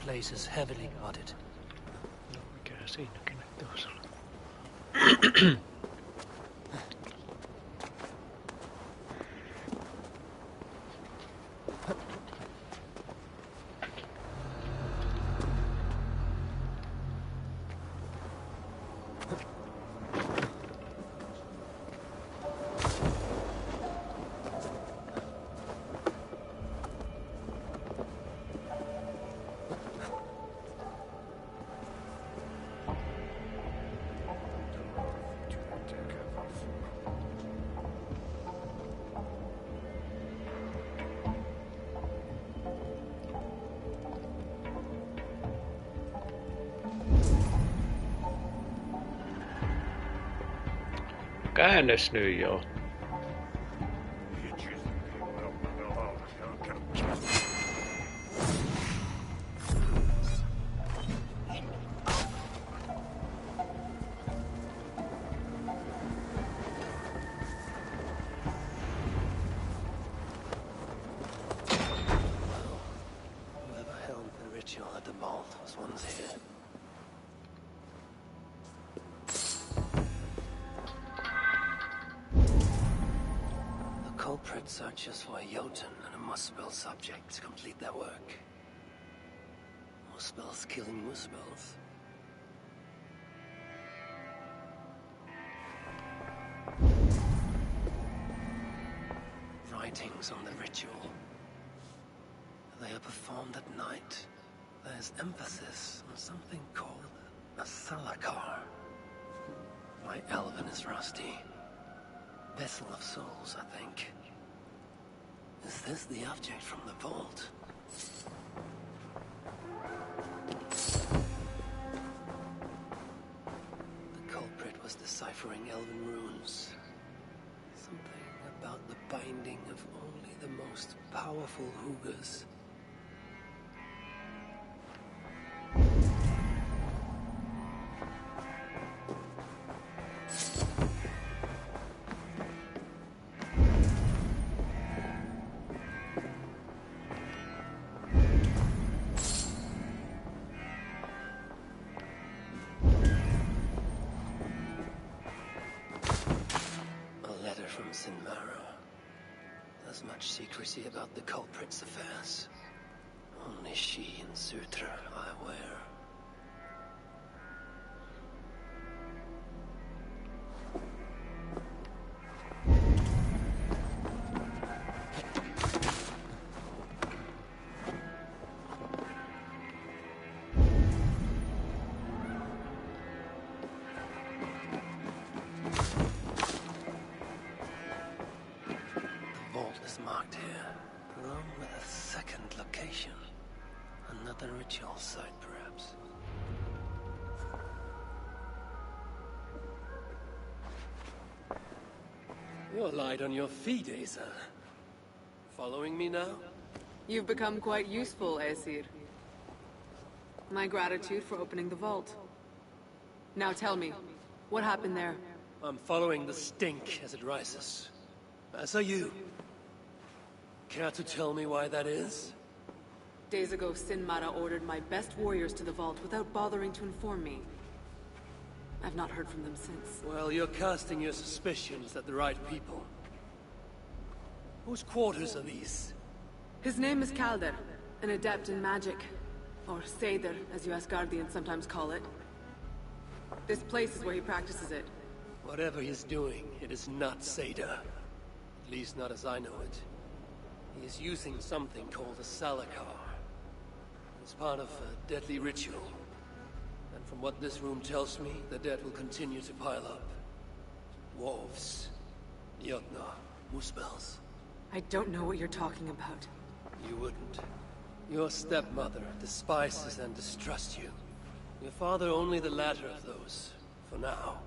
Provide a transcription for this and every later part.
place is heavily guarded. No, mikä siinäkin nyt olisi ollut. Käännös nyt joo. Whoever held the ritual at the vault was once here. The culprit searches for a Jotun and a Muspel subject to complete their work. Muspels killing Muspels. Writings on the ritual. They are performed at night. There's emphasis on something called a salakar. My Elven is rusty. Vessel of souls, I think. Is this the object from the vault? The culprit was deciphering Elven runes. Something about the binding of only the most powerful Hoogers. There's much secrecy about the culprit's affairs. Only she and Sutra are aware. Marked here, along with a second location. Another ritual site, perhaps. You're light on your feet, Asa. Following me now? You've become quite useful, Aesir. My gratitude for opening the vault. Now tell me, what happened there? I'm following the stink as it rises. As are you. Care to tell me why that is? Days ago, Sinmara ordered my best warriors to the vault without bothering to inform me. I've not heard from them since. Well, you're casting your suspicions at the right people. Whose quarters are these? His name is Kalder, an adept in magic. Or Seder, as you Asgardians sometimes call it. This place is where he practices it. Whatever he's doing, it is not Seder. At least not as I know it. He is using something called a salakar. It's part of a deadly ritual. And from what this room tells me, the dead will continue to pile up. Wolves, Jotnar, Muspels. I don't know what you're talking about. You wouldn't. Your stepmother despises and distrusts you. Your father only the latter of those, for now.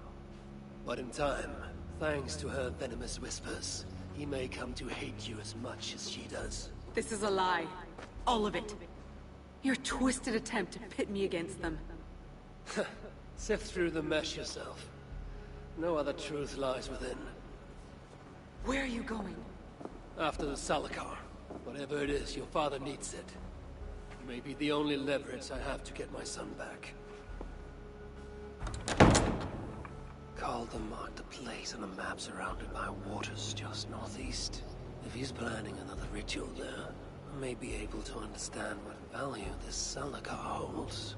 But in time, thanks to her venomous whispers, he may come to hate you as much as she does. This is a lie. All of it. Your twisted attempt to pit me against them. Sift through the mesh yourself. No other truth lies within. Where are you going? After the salakar. Whatever it is, your father needs it. may be the only leverage I have to get my son back. Calder marked a place on the map surrounded by waters just northeast. If he's planning another ritual there, I may be able to understand what value this Salakar holds.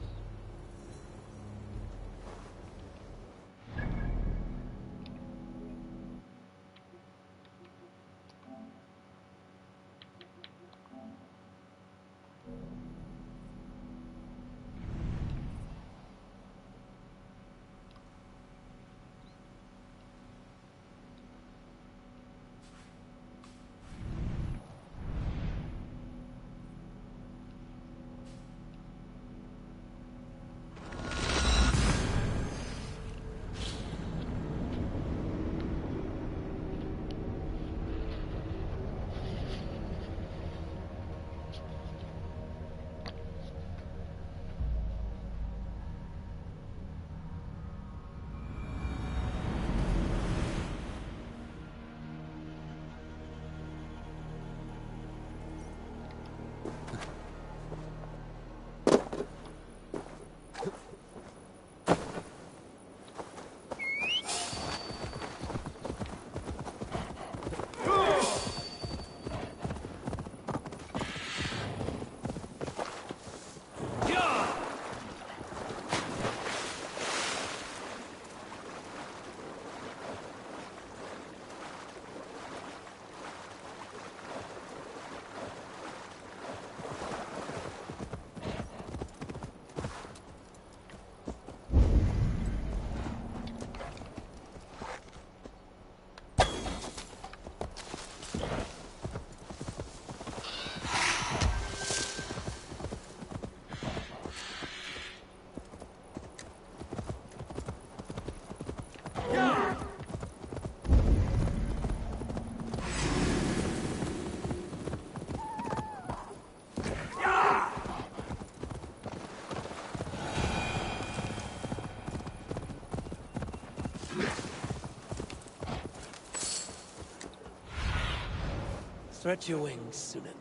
Stretch your wings, Sunan.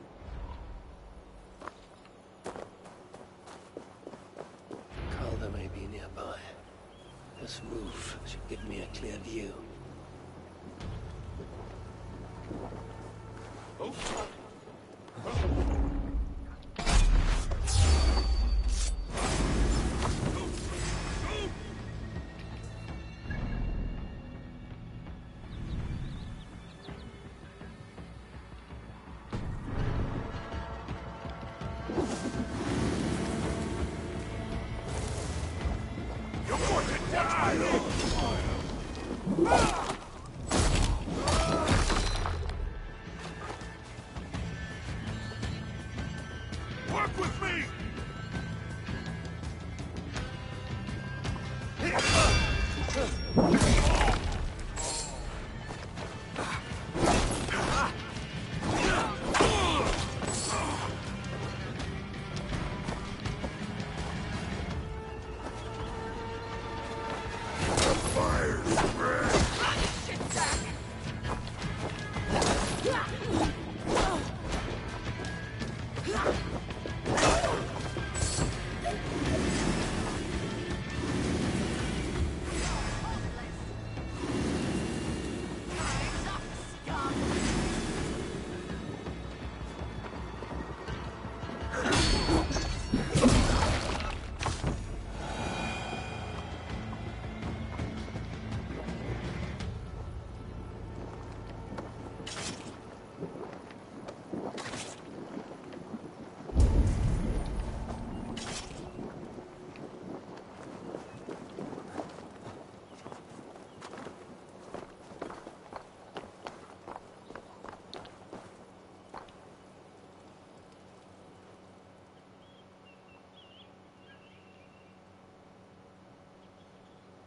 Calder may be nearby. This roof should give me a clear view. Work with me!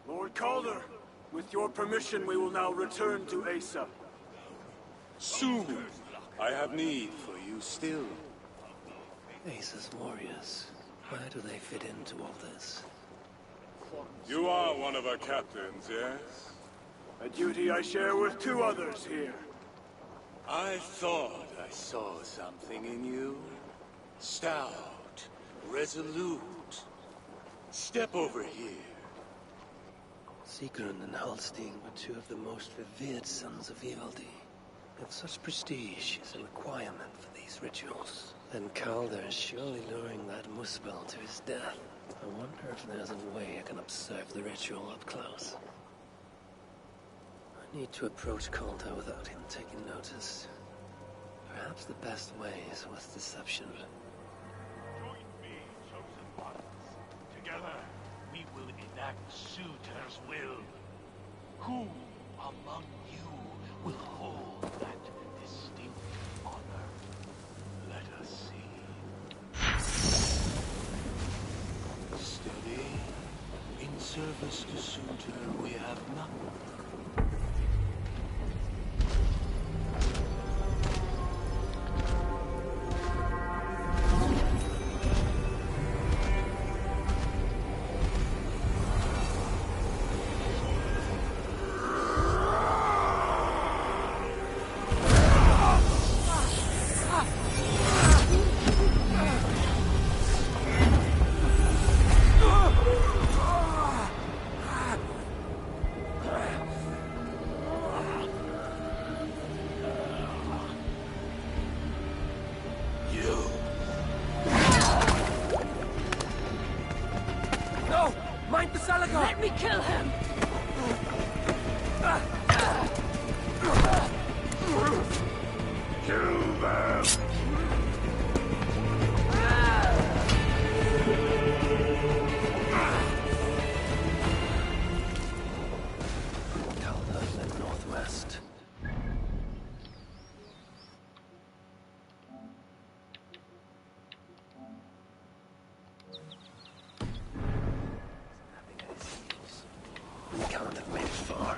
Lord Calder, with your permission, we will now return to Asa. Soon. I have need for you still. Asa's warriors. Where do they fit into all this? You are one of our captains, yes? A duty I share with two others here. I thought I saw something in you. Stout, resolute. Step over here. Sigrun and Halstein were two of the most revered sons of Ivaldi. If such prestige is a requirement for these rituals, then Calder is surely luring that Muspel to his death. I wonder if there's a way I can observe the ritual up close. I need to approach Calder without him taking notice. Perhaps the best way is with deception. Join me, chosen ones. Together, we will enact Suitor's will. Who among you will hold that distinct honor? Let us see. Steady. In service to Suitor, we have nothing. Let me kill him! Kill them! Calder led northwest. He can't have made it far.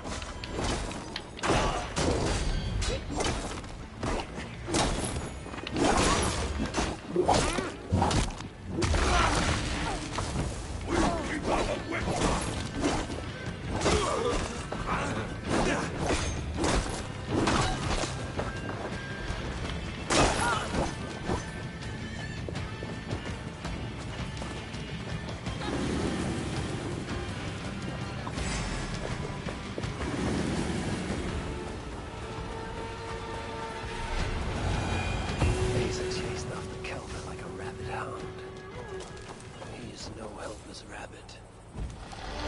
Rabbit.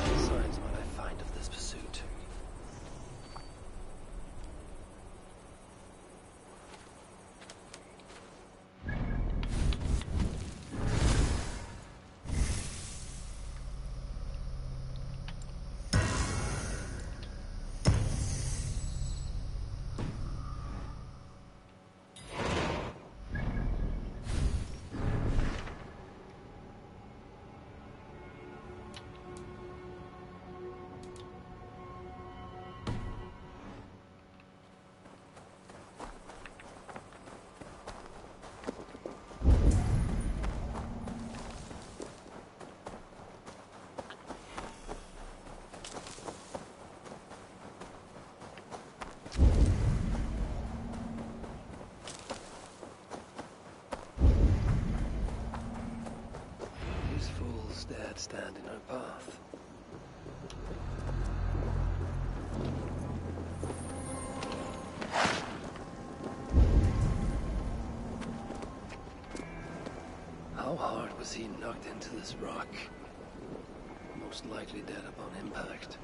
Besides what I find of this pursuit. Dared stand in her path. How hard was he knocked into this rock? Most likely dead upon impact.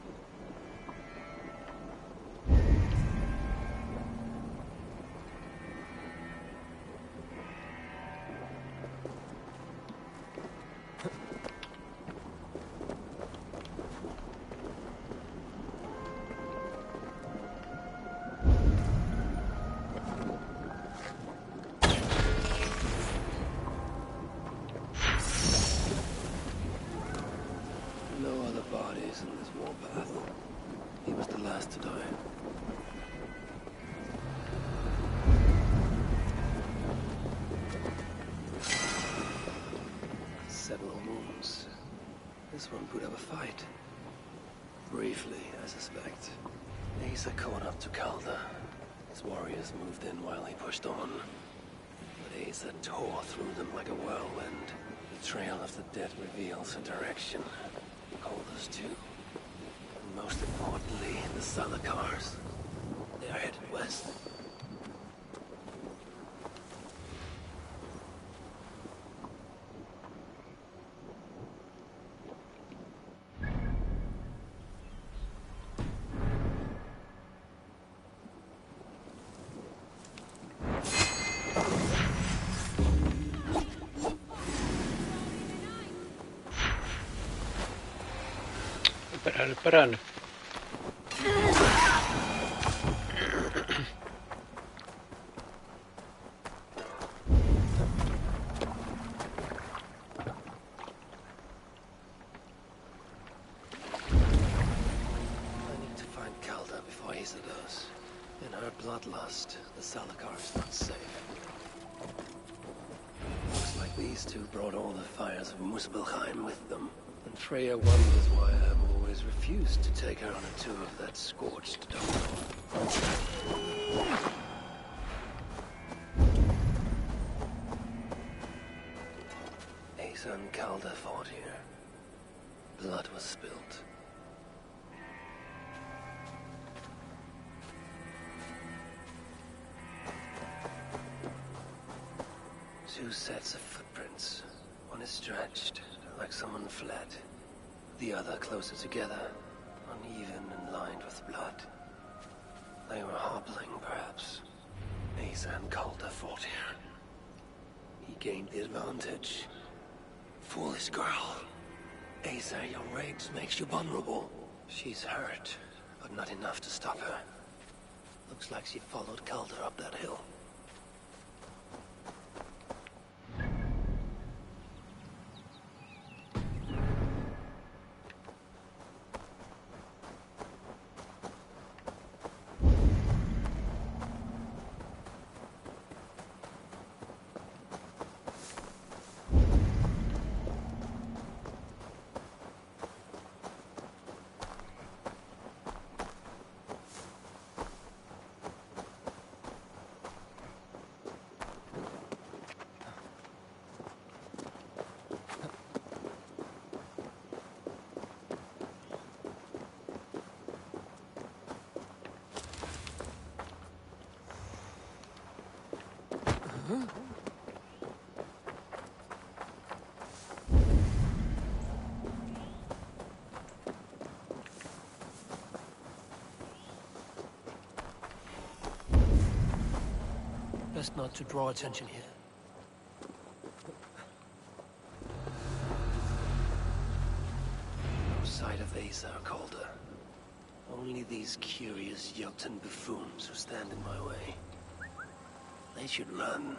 In this warpath. He was the last to die. Several wounds. This one put up a fight. Briefly, I suspect. Asa caught up to Calder. His warriors moved in while he pushed on. But Asa tore through them like a whirlwind. The trail of the dead reveals a direction. Calder's too. And most importantly, the Salakars. They are headed west. Parannu. Bloodlust, the Salakar's not safe. Looks like these two brought all the fires of Muspelheim with them. And Freya wonders why I've always refused to take her on a tour of that scorched dome. Asa and Calder fought here. Blood was spilt. Two sets of footprints. One is stretched, like someone fled. The other closer together, uneven and lined with blood. They were hobbling, perhaps. Asa and Calder fought here. He gained the advantage. Foolish girl. Asa, your rage makes you vulnerable. She's hurt, but not enough to stop her. Looks like she followed Calder up that hill. Best not to draw attention here. No sight of Asa or Calder. Only these curious Jotun buffoons who stand in my way. They should run,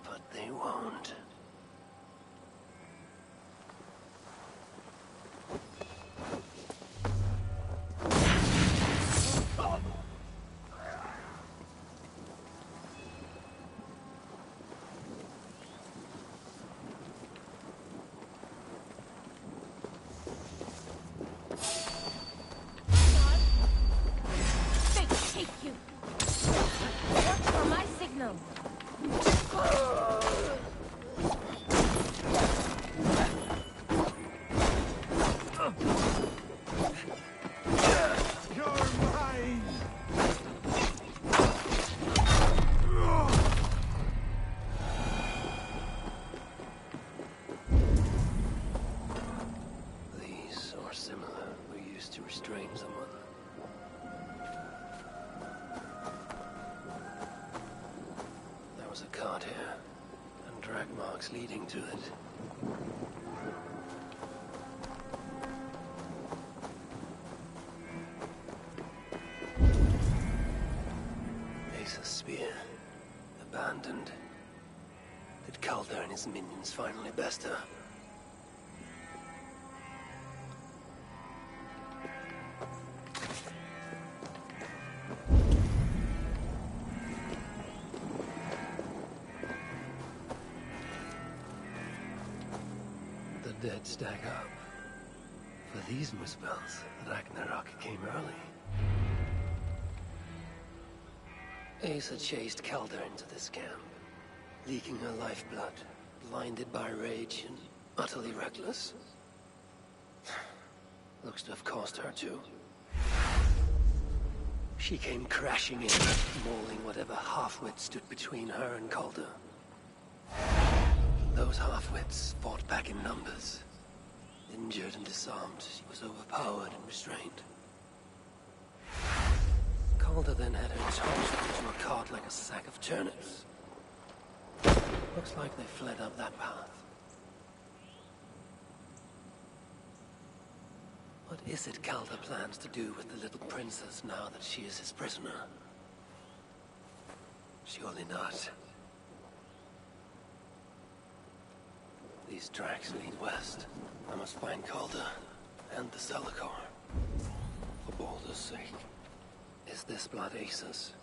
but they won't. Leading to it. Asa's spear. Abandoned. Did Calder and his minions finally best her? Dead stack up. For these Muspels, Ragnarok came early. Asa chased Calder into this camp, leaking her lifeblood, blinded by rage and utterly reckless. Looks to have cost her too. She came crashing in, mauling whatever half-wit stood between her and Calder. Those half-wits fought back in numbers. Injured and disarmed, she was overpowered and restrained. Calder then had her tossed into a cart like a sack of turnips. Looks like they fled up that path. What is it Calder plans to do with the little princess now that she is his prisoner? Surely not. These tracks lead west. I must find Calder and the Salakar. For Baldur's sake. Is this blood Asa's?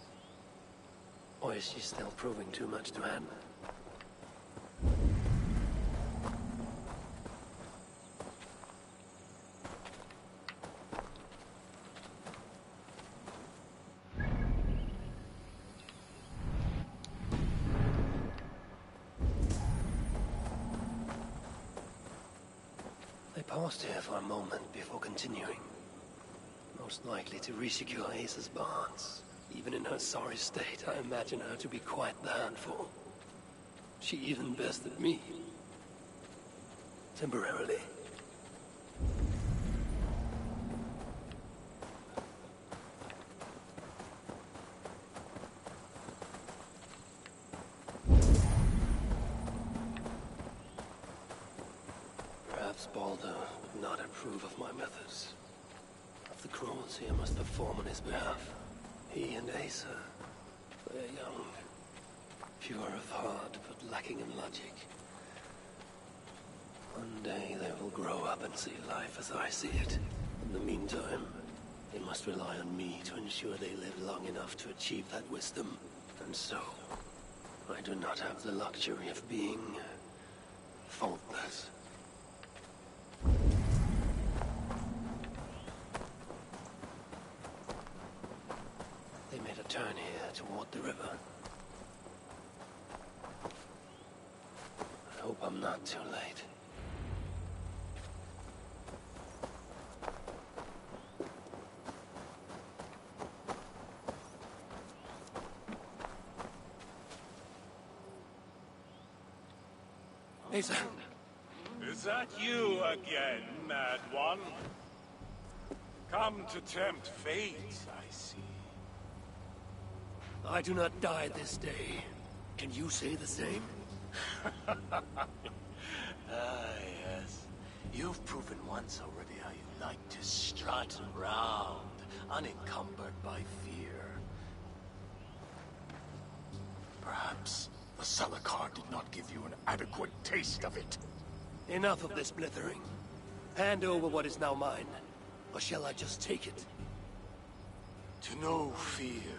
Or is she still proving too much to handle? They paused here for a moment before continuing. Most likely to resecure Asa's bonds. Even in her sorry state, I imagine her to be quite the handful. She even bested me. Temporarily. Perhaps Baldur would not approve of my methods. Of the cruelty I must perform on his behalf. He and Asa, they are young. Pure of heart, but lacking in logic. One day they will grow up and see life as I see it. In the meantime, they must rely on me to ensure they live long enough to achieve that wisdom. And so, I do not have the luxury of being faultless. They made a turn here toward the river. I hope I'm not too late. Asa. Is that you again, Mad One? Come to tempt fate, I see. I do not die this day. Can you say the same? Yes. You've proven once already how you like to strut around, unencumbered by fear. Perhaps the Salakar did not give you an adequate taste of it. Enough of this blithering. Hand over what is now mine, or shall I just take it? To know fear,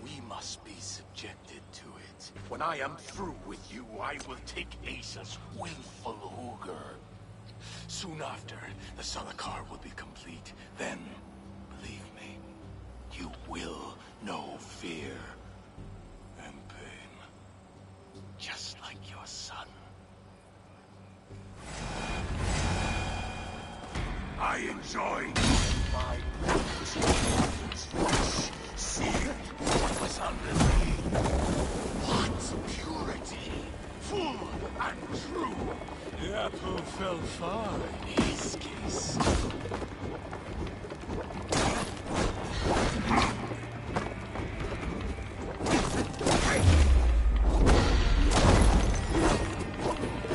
we must be subjected to it. When I am through with you, I will take Asa's willful ogre. Soon after, the Salakar will be complete. Then, believe me, you will know fear and pain. Just like your son. I enjoy my flesh, seeing what was under me. What purity, full and true. The apple fell far. In his case.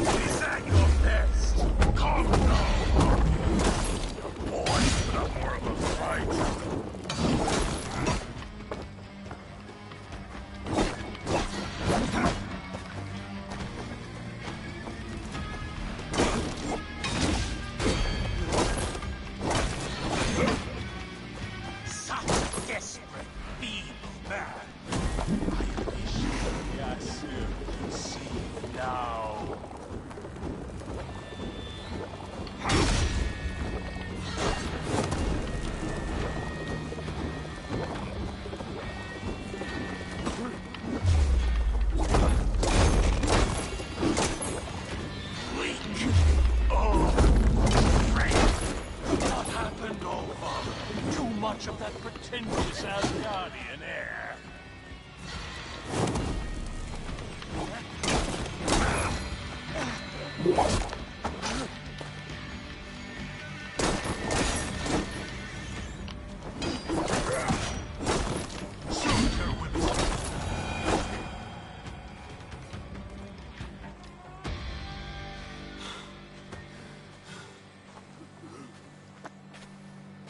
Is that your best? Come now. Boys put up more of a fight. much of that pretentious Asgardian air.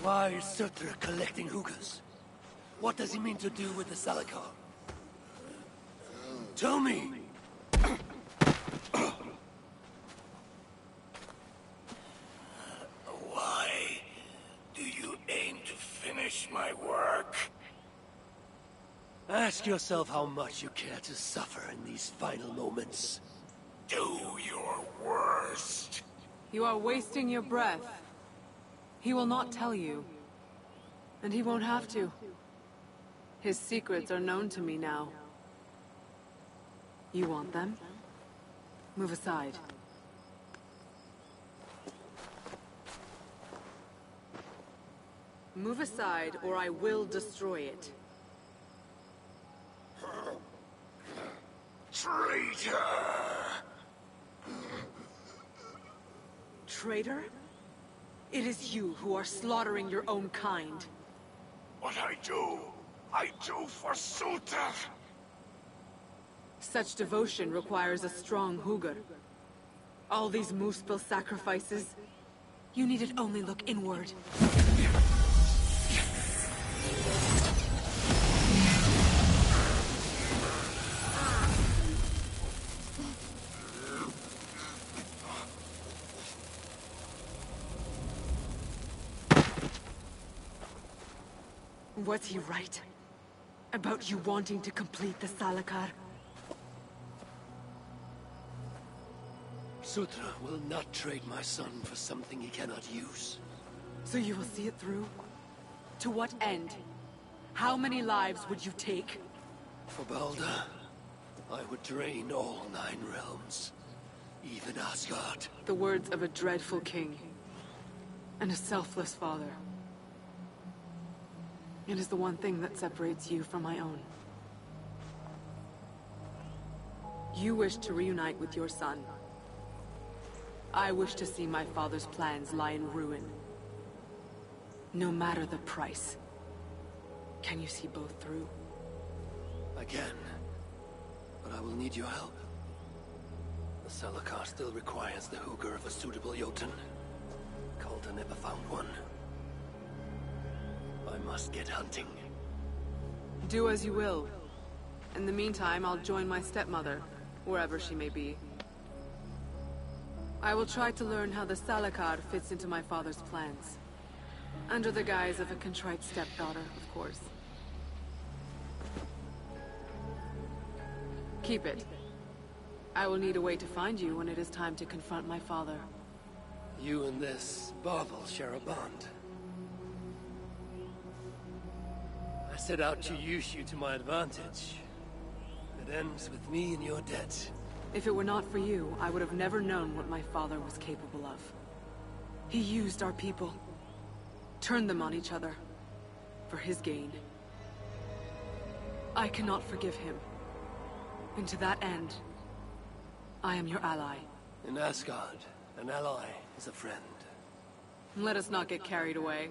Why is Sutra collecting hookahs? What does he mean to do with the Salakar? Tell me! Why do you aim to finish my work? Ask yourself how much you care to suffer in these final moments. Do your worst. You are wasting your breath. He will not tell you. And he won't have to. His secrets are known to me now. You want them? Move aside. Move aside, or I will destroy it. Traitor! Traitor? It is you who are slaughtering your own kind. What I do for Sutra! Such devotion requires a strong Hugr. All these Muspel sacrifices, you needed only look inward. Was he right? About you wanting to complete the Salakar? Sutra will not trade my son for something he cannot use. So you will see it through? To what end? How many lives would you take? For Balder, I would drain all 9 realms. Even Asgard. The words of a dreadful king. And a selfless father. It is the one thing that separates you from my own. You wish to reunite with your son. I wish to see my father's plans lie in ruin. No matter the price. Can you see both through? I can. But I will need your help. The Salakar still requires the Hugr of a suitable Jotun. Calder never found one. I must get hunting. Do as you will. In the meantime, I'll join my stepmother, wherever she may be. I will try to learn how the Salakar fits into my father's plans. Under the guise of a contrite stepdaughter, of course. Keep it. I will need a way to find you when it is time to confront my father. You and this bauble share a bond. I set out to use you to my advantage. It ends with me in your debt. If it were not for you, I would have never known what my father was capable of. He used our people. Turned them on each other. For his gain. I cannot forgive him. And to that end, I am your ally. In Asgard, an ally is a friend. Let us not get carried away.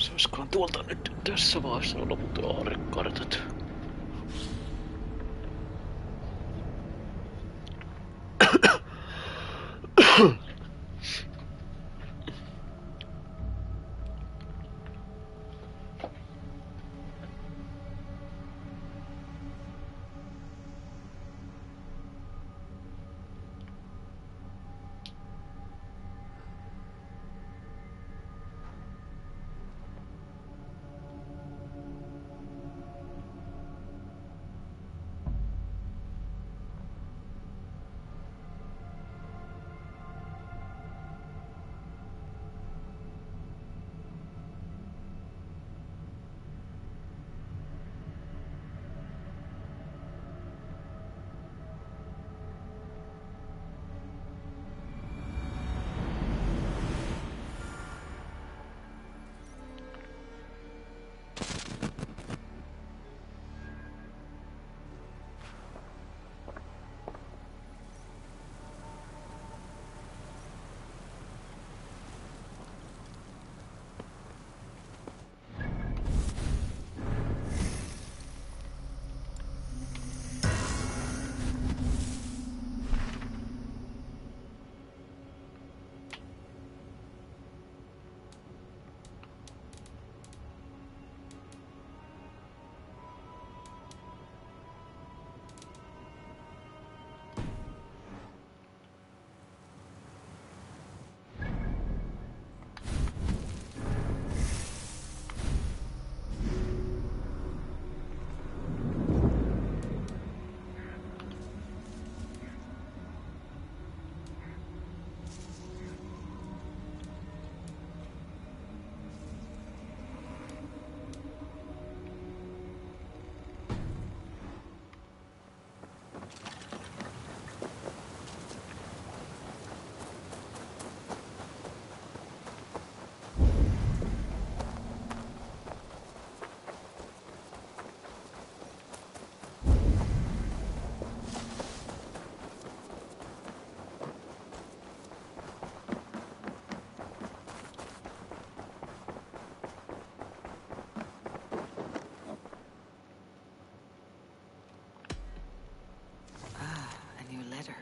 Saisikohan tuolta nyt tässä vaiheessa loput aarekartat? A new letter.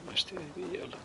Ilmeisesti ei vielä.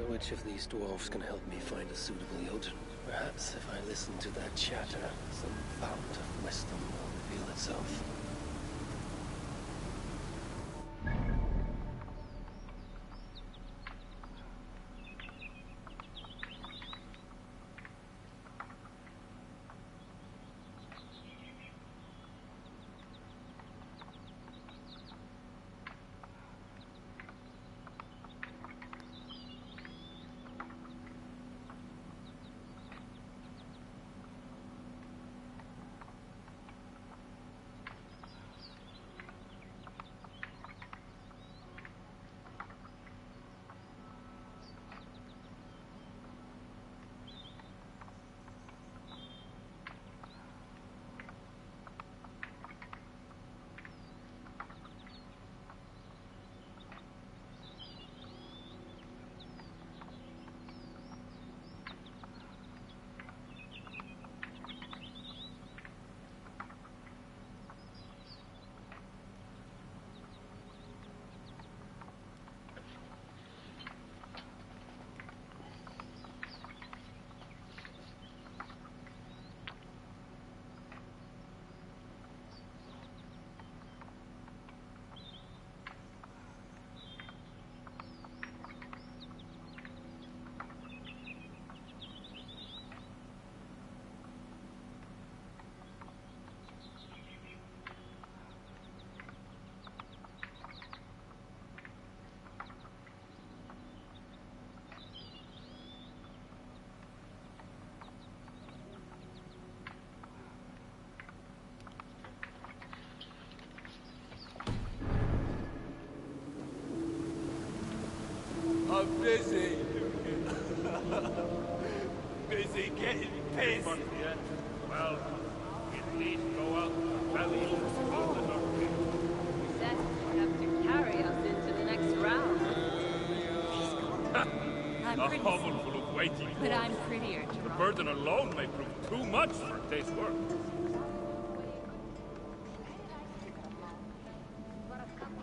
Which of these dwarves can help me find a suitable Jotun? Perhaps if I listen to that chatter, some fount of wisdom will reveal itself. I'm busy. Busy getting pissed. Well, at least go out to the valley and spot the doctor. Said you have to carry us into the next round. A hovel full of waiting. But I'm prettier, The Gerard. burden alone may prove too much for a day's work.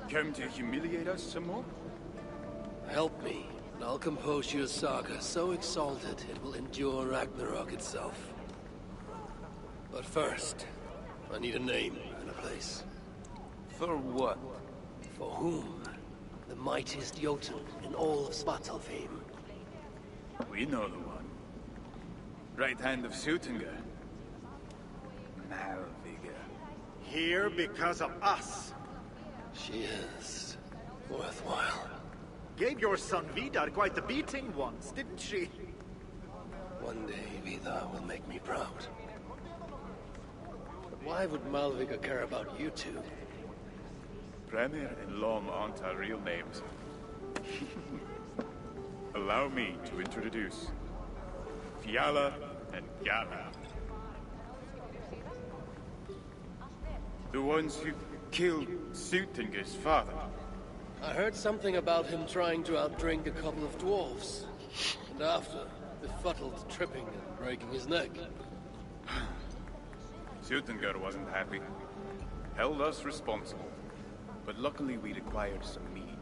Come to humiliate us some more? Help me, and I'll compose your saga so exalted it will endure Ragnarok itself. But first, I need a name and a place. For what? For whom? The mightiest Jotun in all of Svartalfheim. We know the one. Right hand of Sutinga. Malviga. Here because of us. She is worthwhile. Gave your son Vidar quite the beating once, didn't she? One day, Vidar will make me proud. But why would Malviga care about you two? Premier and Lom aren't our real names. Allow me to introduce Fiala and Gala. The ones who killed Sutinger's father. I heard something about him trying to outdrink a couple of dwarves. And after, befuddled, tripping and breaking his neck. Sutinger wasn't happy. Held us responsible. But luckily we'd acquired some mead.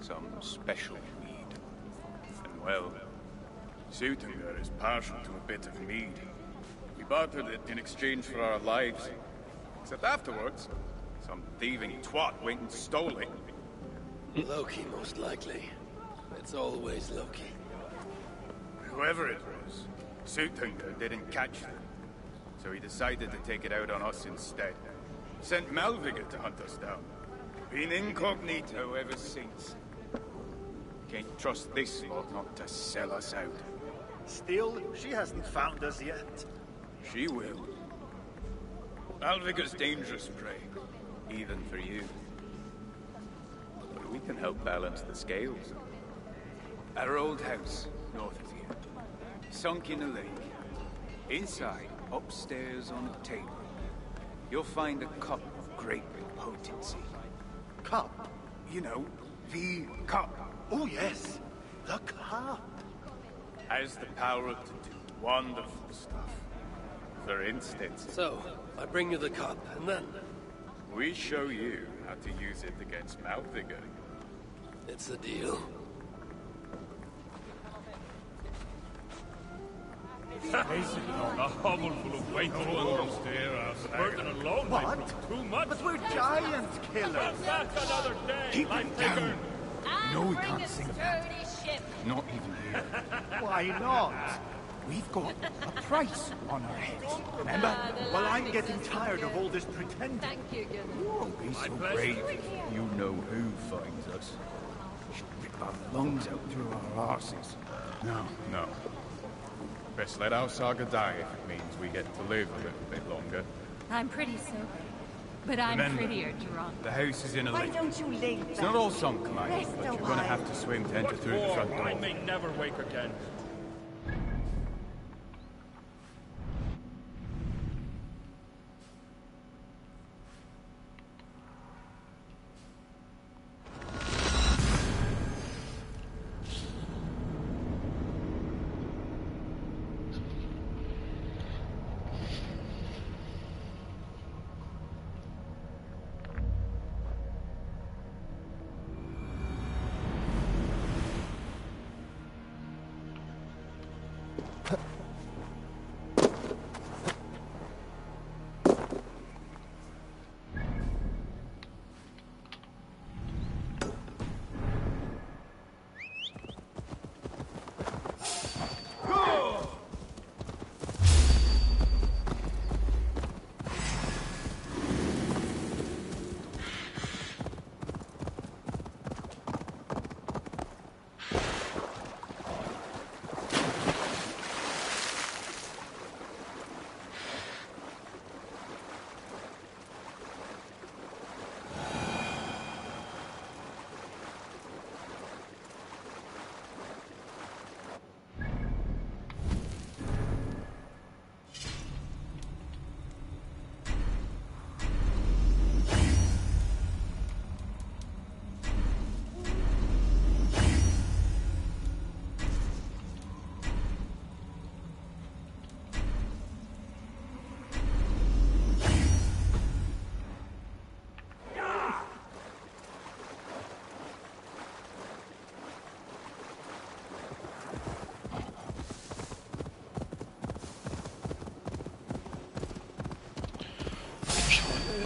Some special mead. And well, Sutinger is partial to a bit of mead. We bartered it in exchange for our lives. Except afterwards, some thieving twat went and stole it. Loki, most likely. It's always Loki. Whoever it was, Sutinger didn't catch them. So he decided to take it out on us instead. Sent Malviga to hunt us down. Been incognito ever since. Can't trust this lot not to sell us out. Still, she hasn't found us yet. She will. Malviga's dangerous prey, even for you. But we can help balance the scales. Our old house, north of here. Sunk in a lake. Inside, upstairs on a table, you'll find a cup of great potency. Cup? You know, the cup. Oh yes, the cup. Has the power to do wonderful stuff. For instance... So, I bring you the cup, and then... we show you how to use it against Malviga. It's a deal. Basically, on a hovel full of white wolves there, the burden alone might prove too much. But we're giant killers. Come back another day, Keep like him down. Digger. No, we can't sing that. Ship. Not even here. Why not? We've got a price on our heads. Remember? Well, I'm getting tired of all this pretending. Thank you, goodness. Don't be so pleasure. brave. You know who finds us. Should rip our lungs out through our arses. No. Best let our saga die if it means we get to live a little bit longer. I'm pretty sober, but I'm Remember, prettier drunk. The house is in a Why lake. don't you lay It's not all sunk, mind, Rest but a you're gonna while. have to swim to enter What through the for? front door. I may never wake again.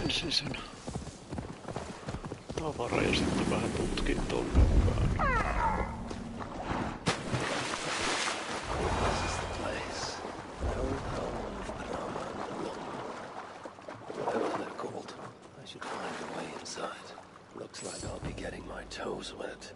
Ensin sen tavara ja sitten vähän tutkin tonne mukaan. This is the place. The old home of Brahma and Lom. Whatever they're called, I should find a way inside. Looks like I'll be getting my toes wet.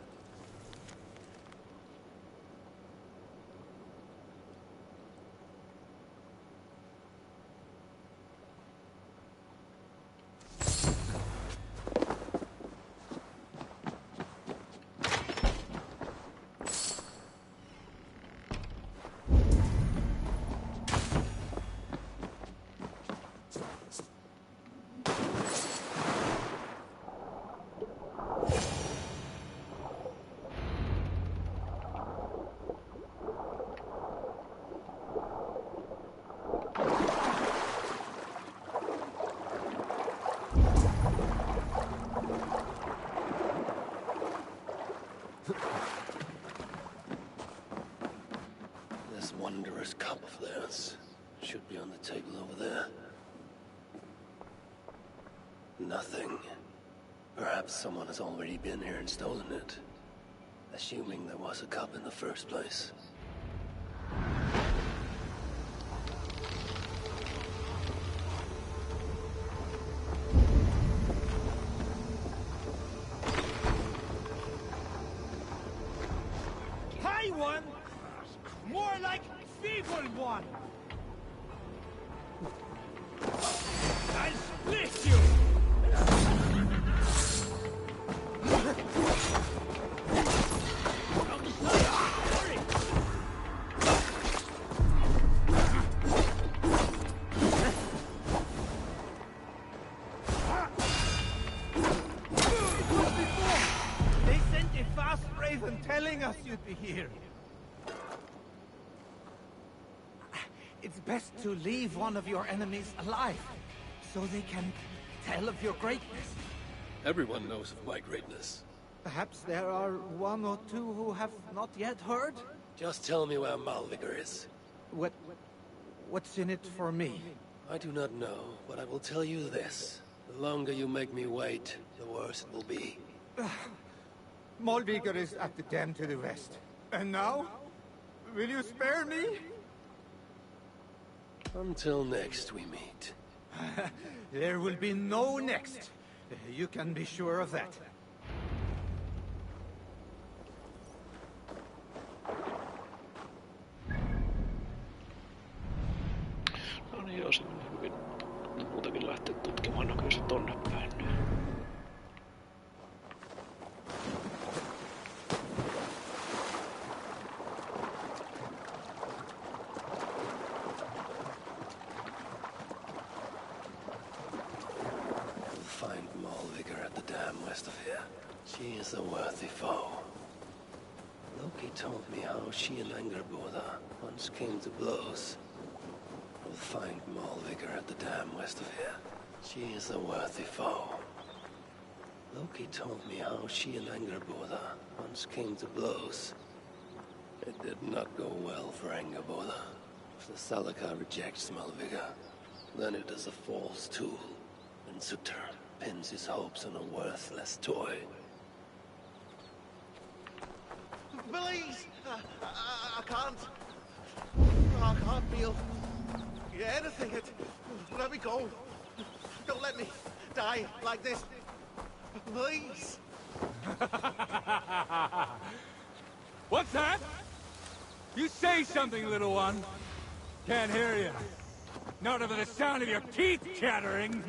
wondrous cup of theirs. Should be on the table over there. Nothing. Perhaps someone has already been here and stolen it. Assuming there was a cup in the first place. High one! More like feeble one! I'll split you! They sent a fast raven telling us you'd be here. It's best to leave one of your enemies alive, so they can tell of your greatness. Everyone knows of my greatness. Perhaps there are one or two who have not yet heard? Just tell me where Malvigor is. What's in it for me? I do not know, but I will tell you this. The longer you make me wait, the worse it will be. Malvigor is at the dam to the west. And now? Will you spare me? Until next we meet. There will be no next. You can be sure of that. No niin, olisi hyvin muutakin lähteä tutkimaan, no kyllä se tonne päin. Find Malvigor at the dam west of here. She is a worthy foe. Loki told me how she and Angerboda once came to blows. We'll find Malvigor at the dam west of here. She is a worthy foe. Loki told me how she and Angerboda once came to blows. It did not go well for Angerboda. If the Salaka rejects Malvigor, then it is a false tool, and Sutter pins his hopes on a worthless toy. Please! I can't. I can't feel anything. Let me go. Don't let me die like this. Please. What's that? You say something, little one. Can't hear you. Not over the sound of your teeth chattering.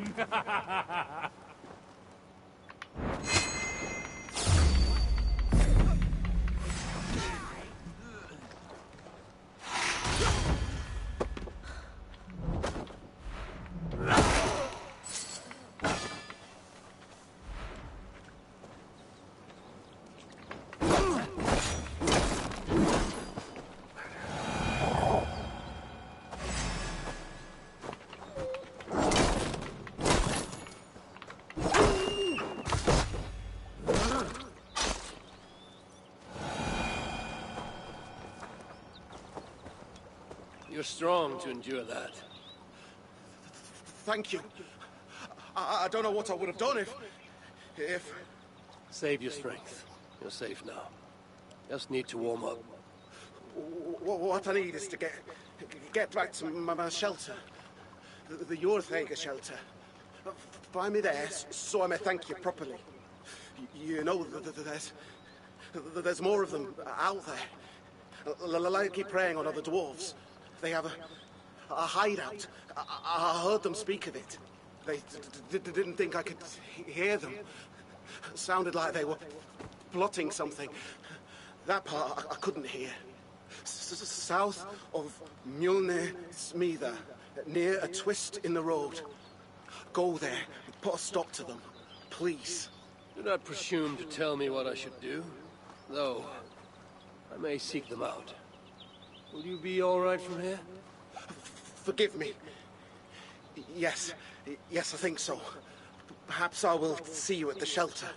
You're strong to endure that. Thank you. I don't know what I would have done if... Save your strength. You're safe now. Just need to warm up. What I need is to get back to my shelter. The Jorthager shelter. Find me there, so I may thank you properly. You know, there's more of them out there. Like keep preying on other dwarves. They have a hideout. I heard them speak of it. They didn't think I could hear them. Sounded like they were plotting something. That part I couldn't hear. South of Mjolnir Smitha, near a twist in the road. Go there, put a stop to them, please. Do not presume to tell me what I should do, though I may seek them out. Will you be all right from here? Forgive me. Yes, I think so. Perhaps I will see you at the shelter.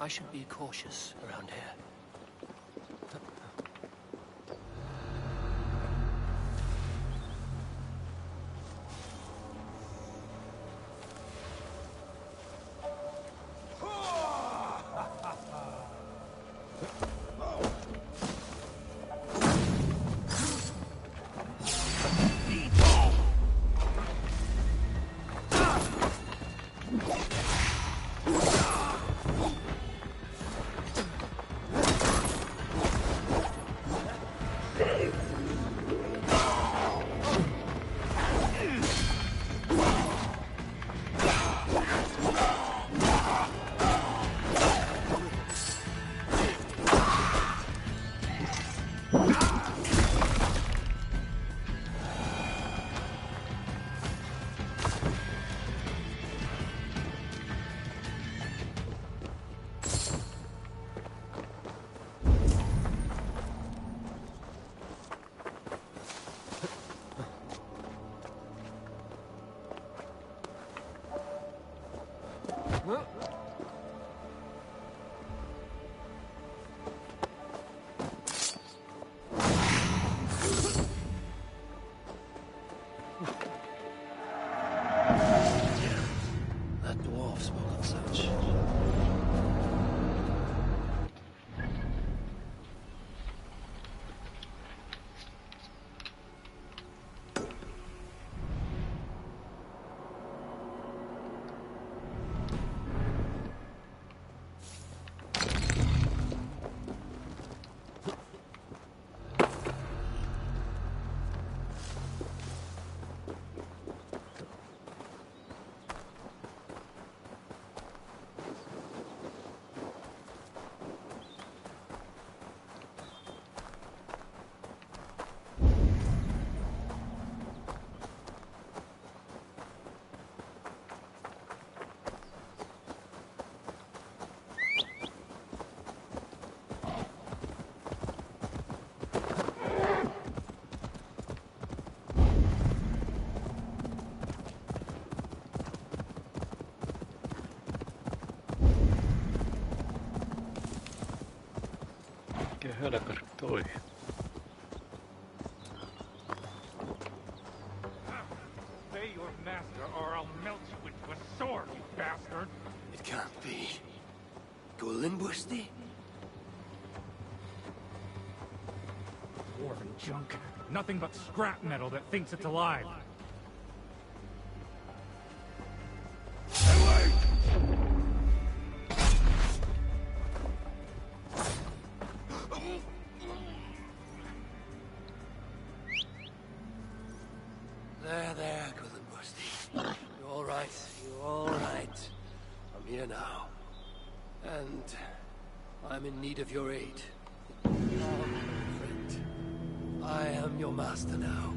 should be cautious around here. That dwarf spoke of such. Mikä hölkari toi? Obey your master, or I'll melt you into a sword, you bastard! It can't be. Golinbusti? Dwarven junk. Nothing but scrap metal that thinks it's alive. There, Golinbusti. You're all right. You're all right. I'm here now. And I'm in need of your aid. Friend. I am your master now.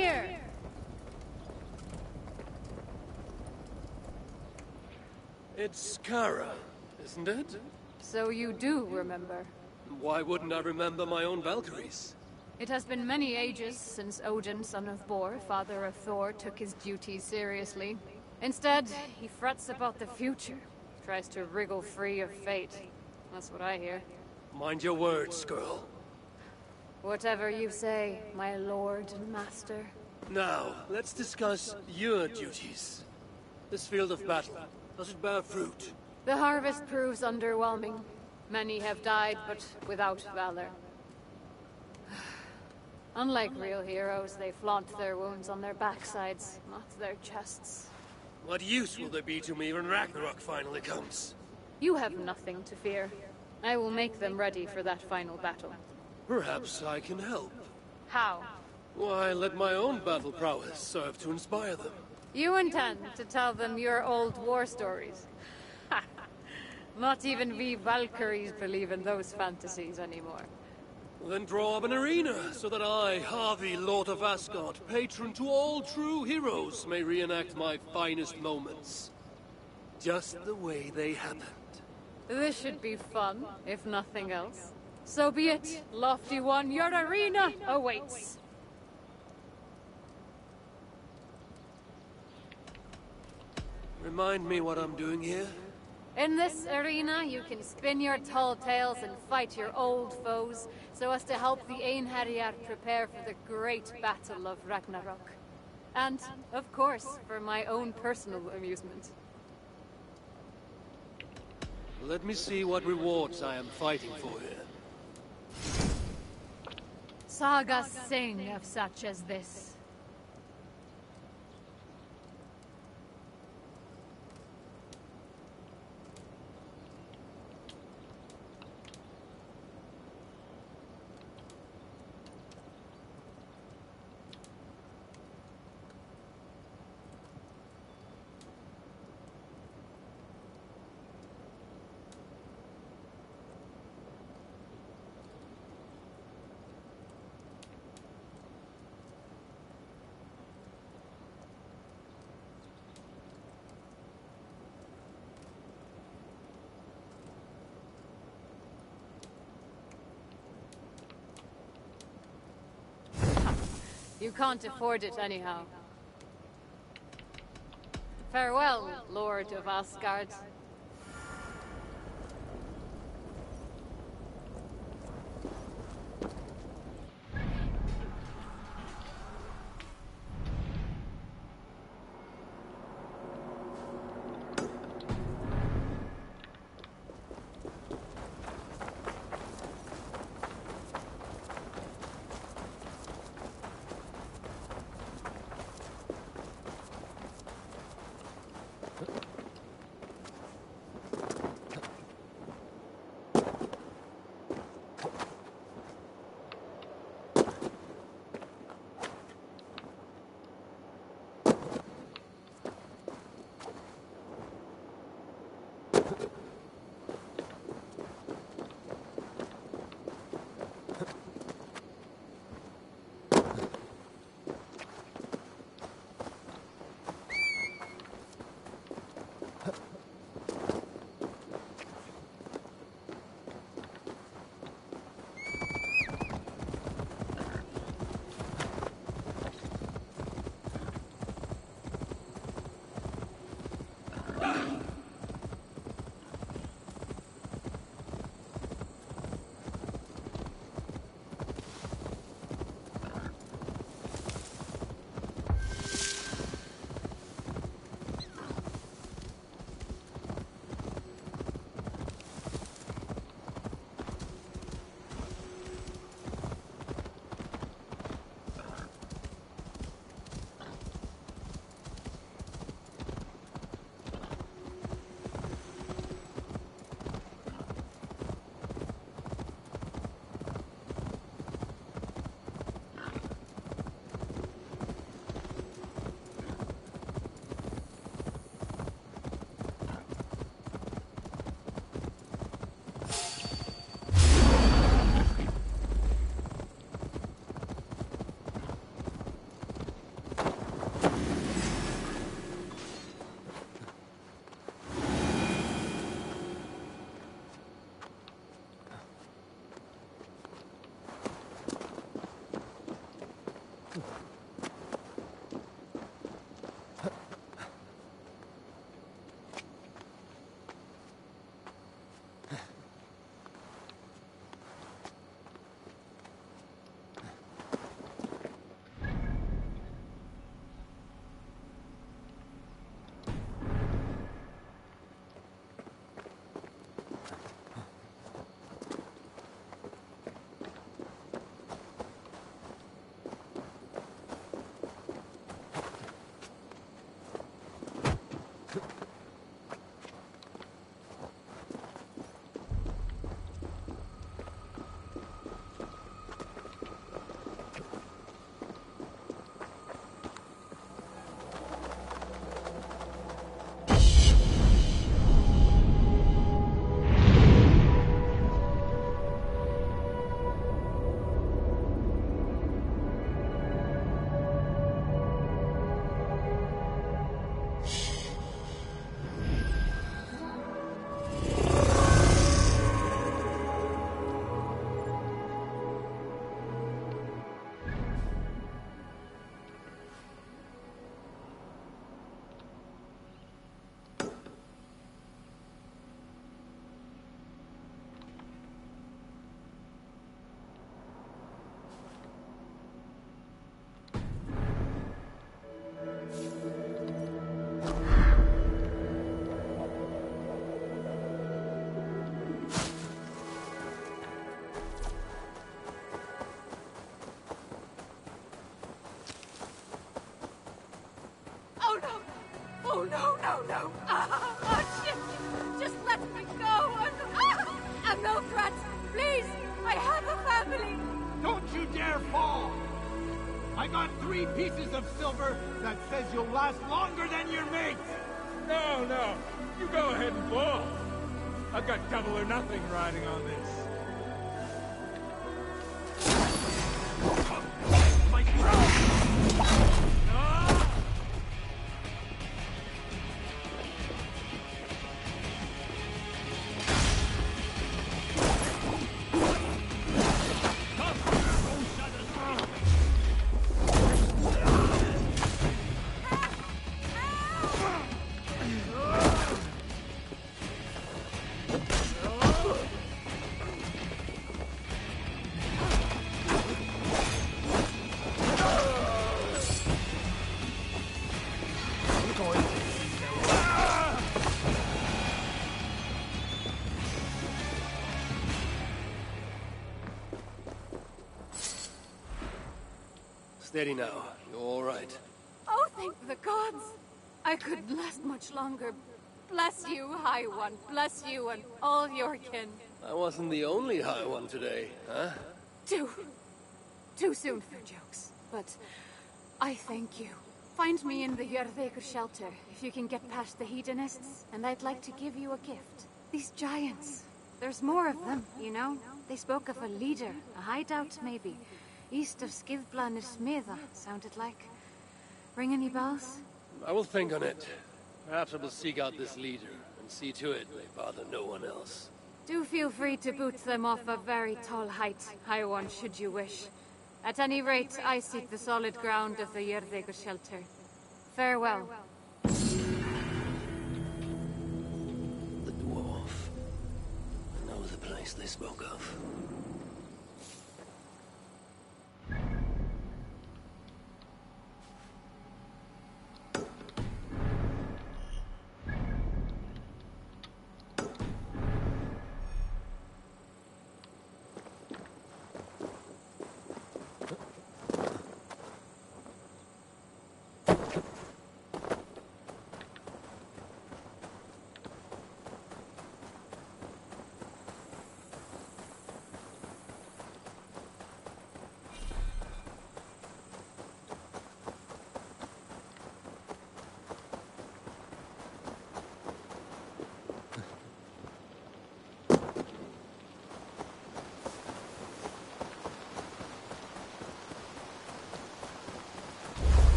here! It's Kara, isn't it? So you do remember. Why wouldn't I remember my own Valkyries? It has been many ages since Odin, son of Bor, father of Thor, took his duties seriously. Instead, he frets about the future. Tries to wriggle free of fate. That's what I hear. Mind your words, girl. Whatever you say, my lord and master. Now, let's discuss your duties. This field of battle, does it bear fruit? The harvest proves underwhelming. Many have died, but without valor. Unlike real heroes, they flaunt their wounds on their backsides, not their chests. What use will they be to me when Ragnarok finally comes? You have nothing to fear. I will make them ready for that final battle. Perhaps I can help. How? Why, let my own battle prowess serve to inspire them. You intend to tell them your old war stories? Not even we Valkyries believe in those fantasies anymore. Then draw up an arena, so that I, Harvey, Lord of Asgard, patron to all true heroes, may reenact my finest moments. Just the way they happened. This should be fun, if nothing else. So be it, Lofty One, your arena awaits. Remind me what I'm doing here? In this arena, you can spin your tall tales and fight your old foes, so as to help the Einherjar prepare for the great battle of Ragnarok. And, of course, for my own personal amusement. Let me see what rewards I am fighting for here. Sagas sing of such as this. You can't afford it anyhow. Farewell, Lord of Asgard. no! Oh, no! Oh, shit! Just let me go! I'm no threat! Please! I have a family! Don't you dare fall! I got 3 pieces of silver that says you'll last longer than your mates! No. You go ahead and fall. I've got double or nothing riding on this. Steady now. You're all right. Oh, thank the gods! I couldn't last much longer. Bless you, High One. Bless you and all your kin. I wasn't the only High One today, huh? Too soon for jokes, but I thank you. Find me in the Jörðekur shelter if you can get past the hedonists, and I'd like to give you a gift. These giants. There's more of them, you know? They spoke of a leader, a hideout maybe. East of Skidblanir Smitha, sounded like. Ring any bells? I will think on it. Perhaps I will seek out this leader and see to it they bother no one else. Do feel free to boot them off a very tall height, High One, should you wish. At any rate, I seek the solid ground of the Jörðekur shelter. Farewell. The dwarf. I know the place they spoke of.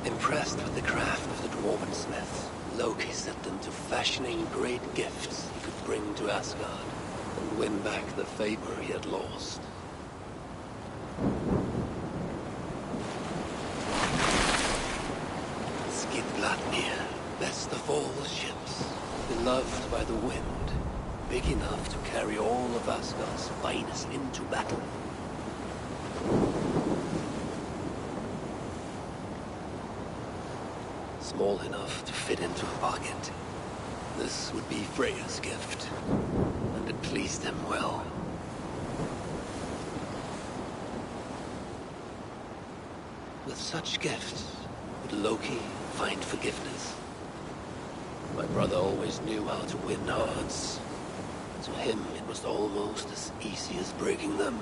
Impressed with the craft of the dwarven smiths, Loki set them to fashioning great gifts he could bring to Asgard and win back the favor he had lost. Skidbladnir, best of all ships, beloved by the wind, big enough to carry all of Asgard's finest into battle. Small enough to fit into a pocket. This would be Freya's gift, and it pleased him well. With such gifts, would Loki find forgiveness? My brother always knew how to win hearts. To him, it was almost as easy as breaking them.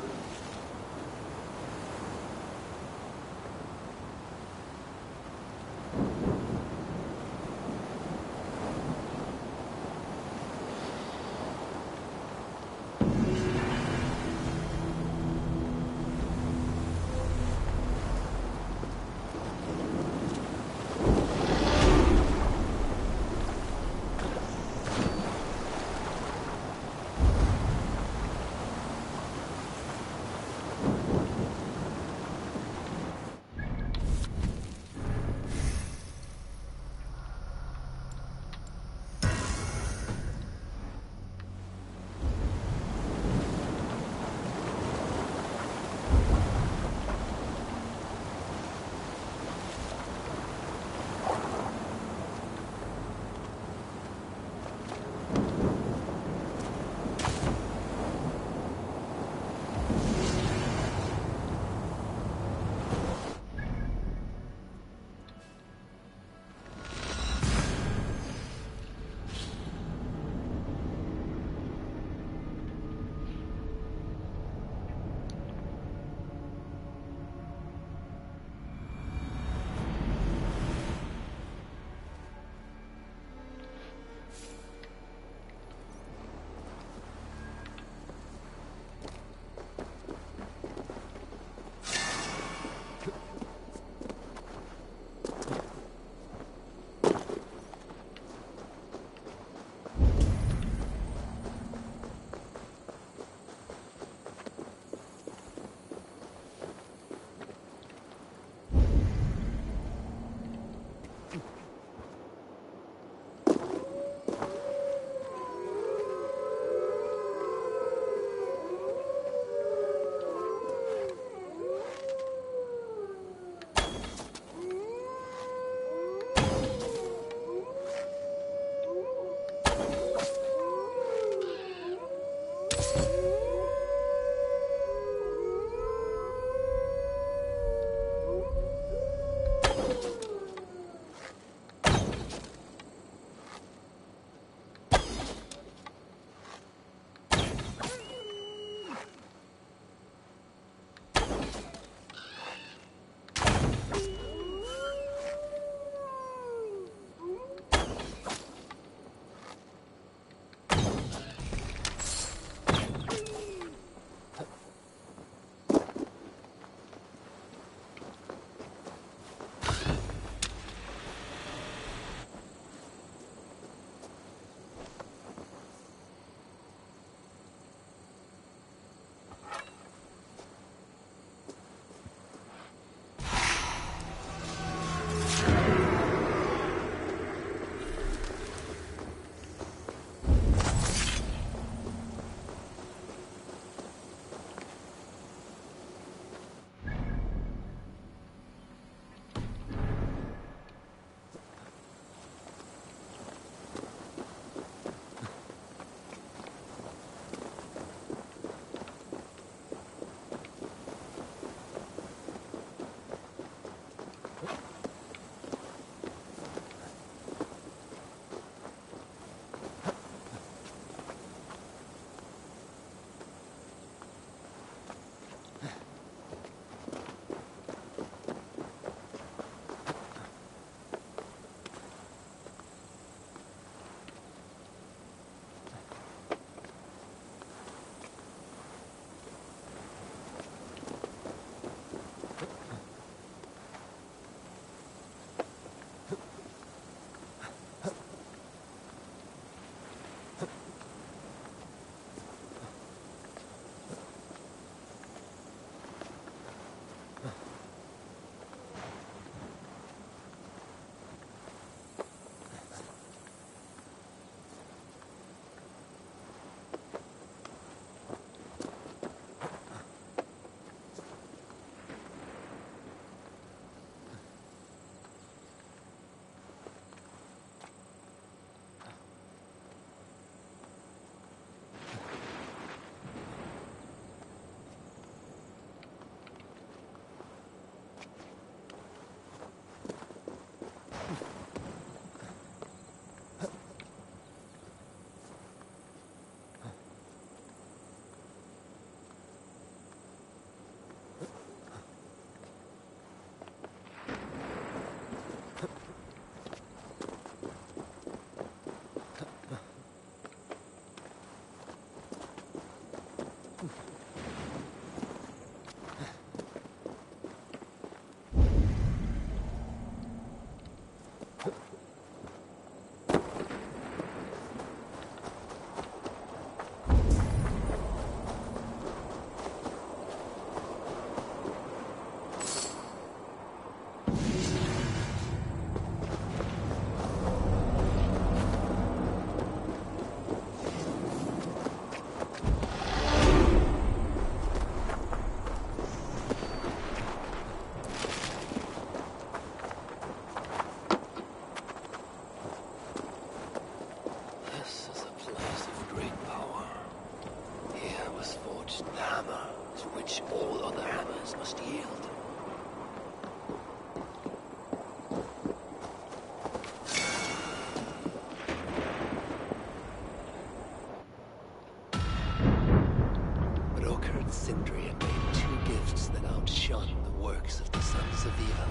remnants of evil.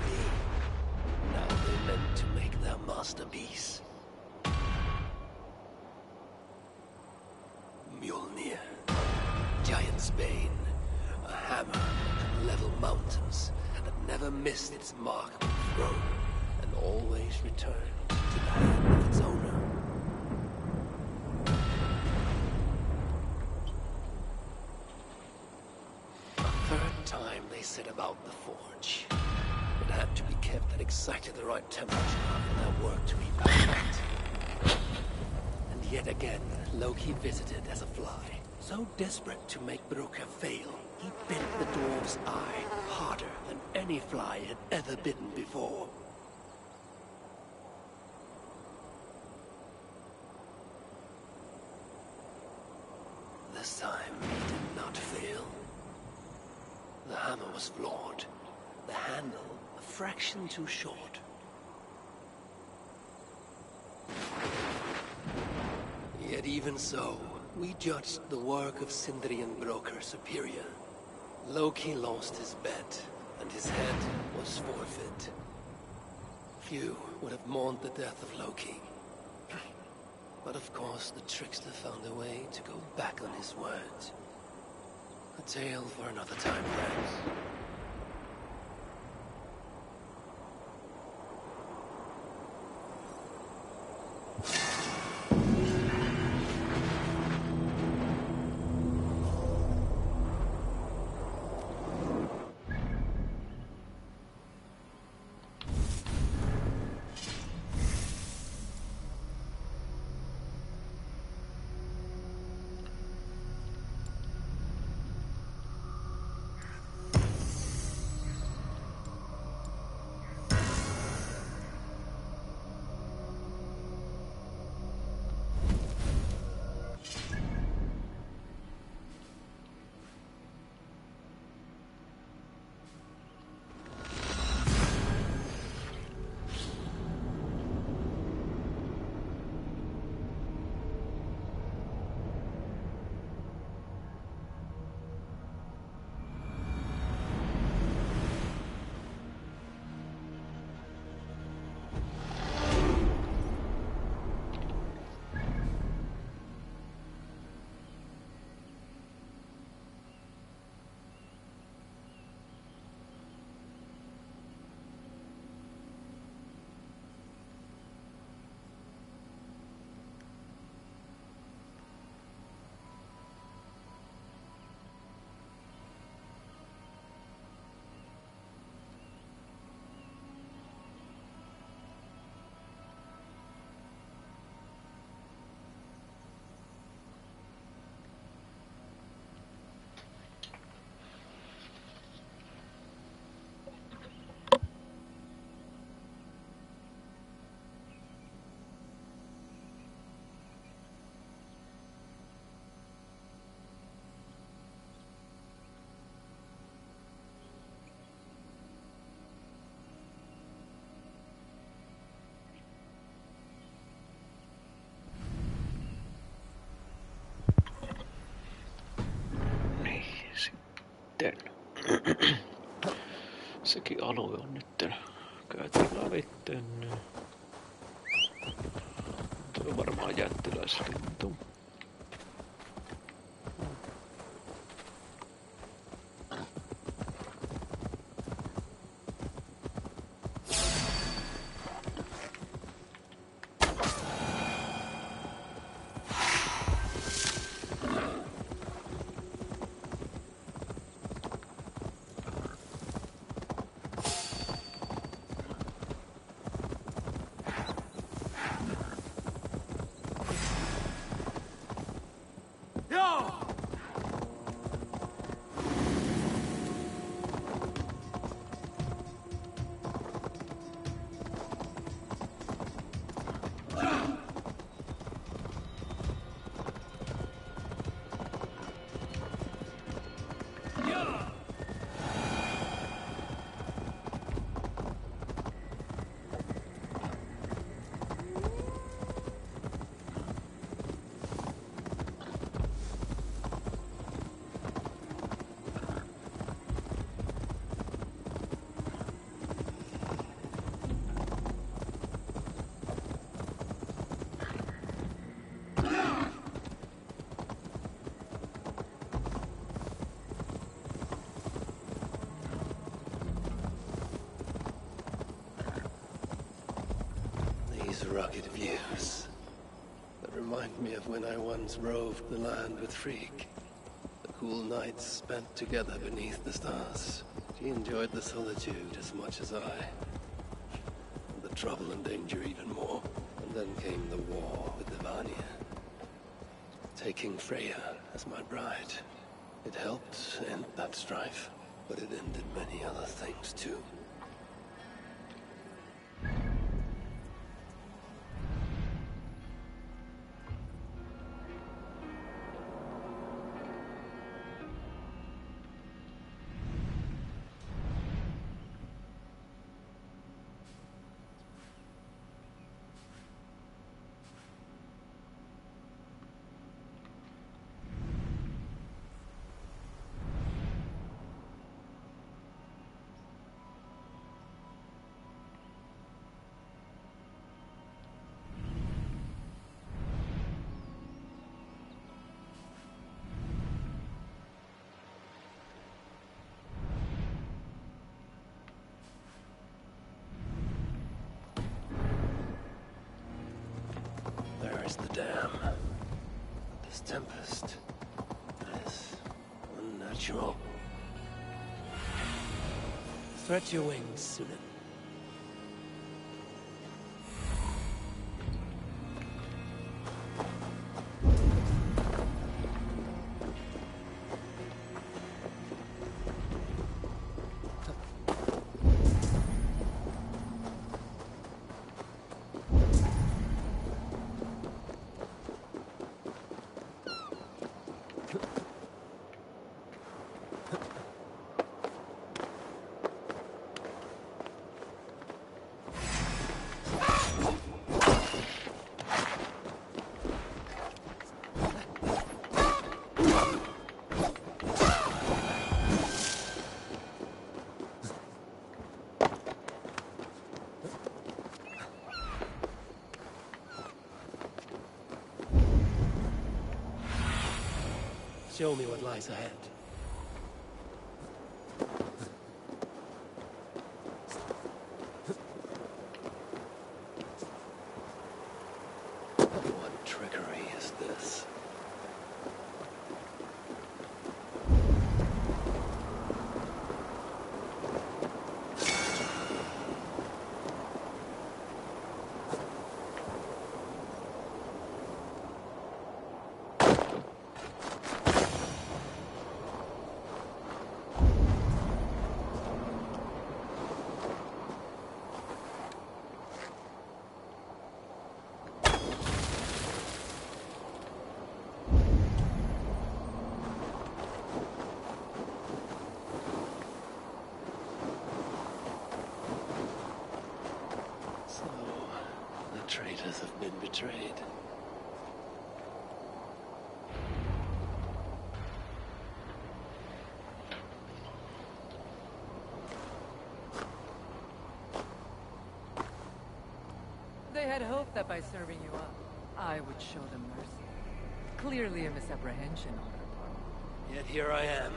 Now they meant to make their masterpiece. Mjolnir, Giant's Bane, a hammer that could level mountains, that never missed its mark when thrown, and always returned to the hand of its owner. A third time they set about the forge. It had to be kept at exactly the right temperature for their work to be perfect. And yet again, Loki visited as a fly. So desperate to make Brokkr fail, he bit the dwarf's eye harder than any fly had ever bitten before. This time, he did not fail. The hammer was flawed. The handle a fraction too short. Yet even so, we judged the work of Sindri and Brokkr superior. Loki lost his bet, and his head was forfeit. Few would have mourned the death of Loki. But of course, the trickster found a way to go back on his words. A tale for another time, perhaps. Sekin alue on nyt käyty lävitten. Se on varmaan jättiläislintu. These rugged views that remind me of when I once roved the land with Freak. The cool nights spent together beneath the stars. She enjoyed the solitude as much as I. And the trouble and danger even more. And then came the war with the Vanya. Taking Freya as my bride. It helped end that strife, but it ended many other things too. The dam. This tempest is unnatural. Stretch your wings, Sunan. Show me what lies ahead. What trickery is this? Traitors have been betrayed. They had hoped that by serving you up, I would show them mercy. Clearly a misapprehension on their part. Yet here I am,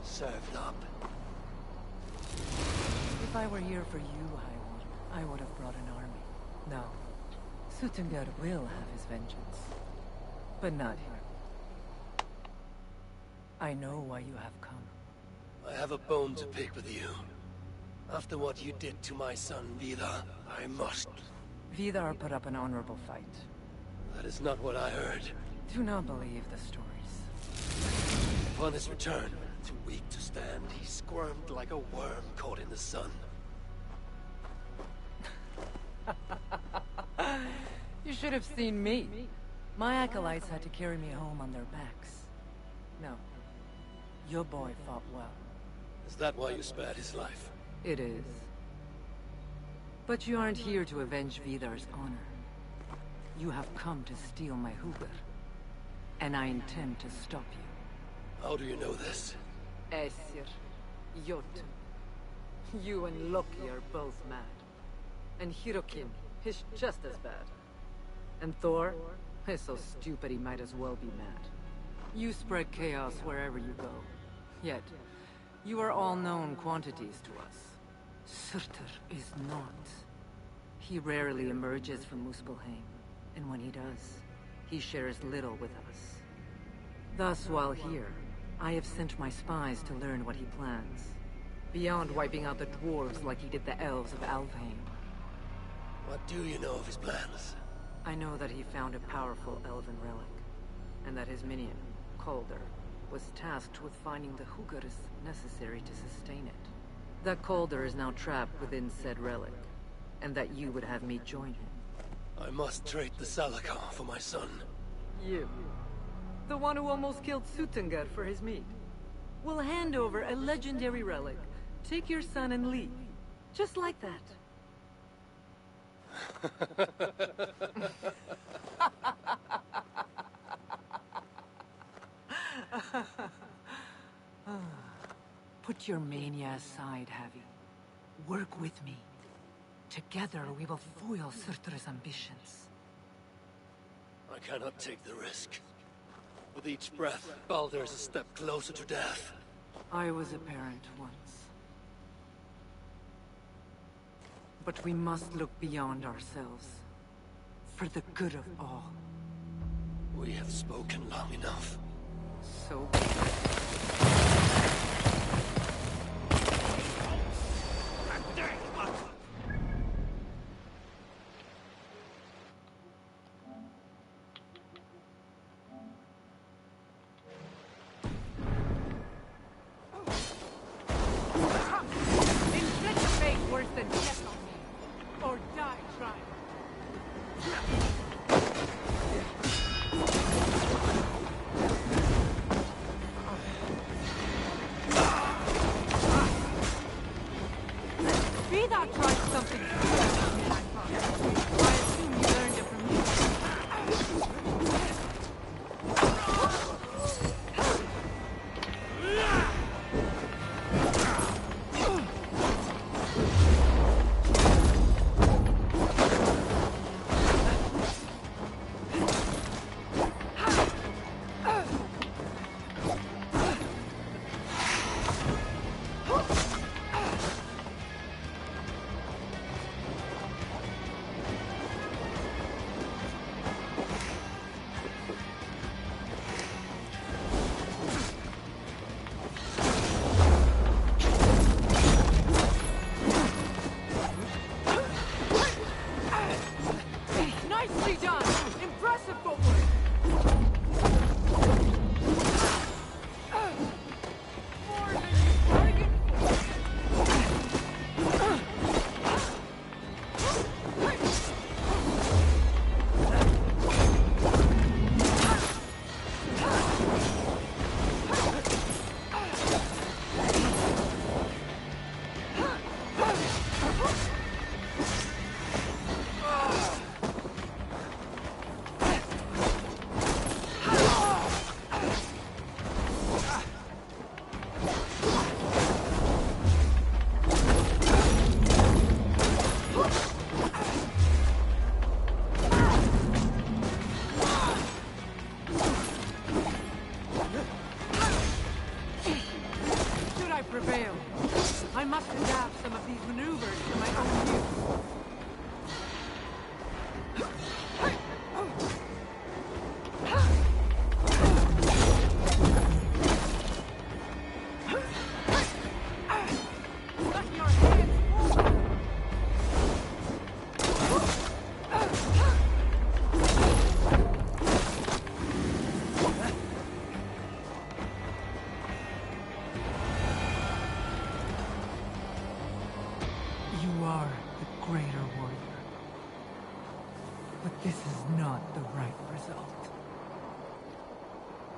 served up. If I were here for you, I would have brought an army. No. Suttungr will have his vengeance. But not here. I know why you have come. I have a bone to pick with you. After what you did to my son, Vidar, I must. Vidar put up an honorable fight. That is not what I heard. Do not believe the stories. Upon his return, too weak to stand, he squirmed like a worm caught in the sun. You should have seen me. My acolytes had to carry me home on their backs. No. Your boy fought well. Is that why you spared his life? It is. But you aren't here to avenge Vidar's honor. You have come to steal my Hugr. And I intend to stop you. How do you know this? Aesir. Jotun. You and Loki are both mad. And Hirokin is just as bad. And Thor is so stupid he might as well be mad. You spread chaos wherever you go. Yet, you are all known quantities to us. Surtur is not. He rarely emerges from Muspelheim, and when he does, he shares little with us. Thus, while here, I have sent my spies to learn what he plans. Beyond wiping out the dwarves like he did the elves of Alfheim. What do you know of his plans? I know that he found a powerful elven relic, and that his minion, Calder, was tasked with finding the Hugars necessary to sustain it. That Calder is now trapped within said relic, and that you would have me join him. I must trade the Salakar for my son. You? The one who almost killed Suttungr for his meat? We'll hand over a legendary relic, take your son and leave. Just like that. Put your mania aside, Javi. Work with me. Together we will foil Surtur's ambitions. I cannot take the risk. With each breath, Baldur is a step closer to death. I was a parent once. But we must look beyond ourselves. For the good of all. We have spoken long enough. So...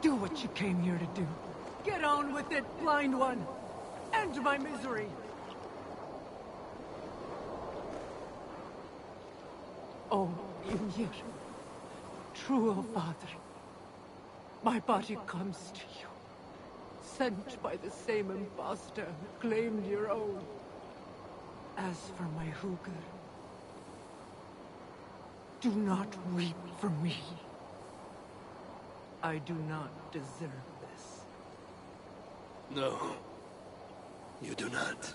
Do what you came here to do. Get on with it, blind one. End my misery. Oh, Ymir. True, O Father. My body comes to you. Sent by the same impostor who claimed your own. As for my Hugr, do not weep for me. I do not deserve this. No, you do not.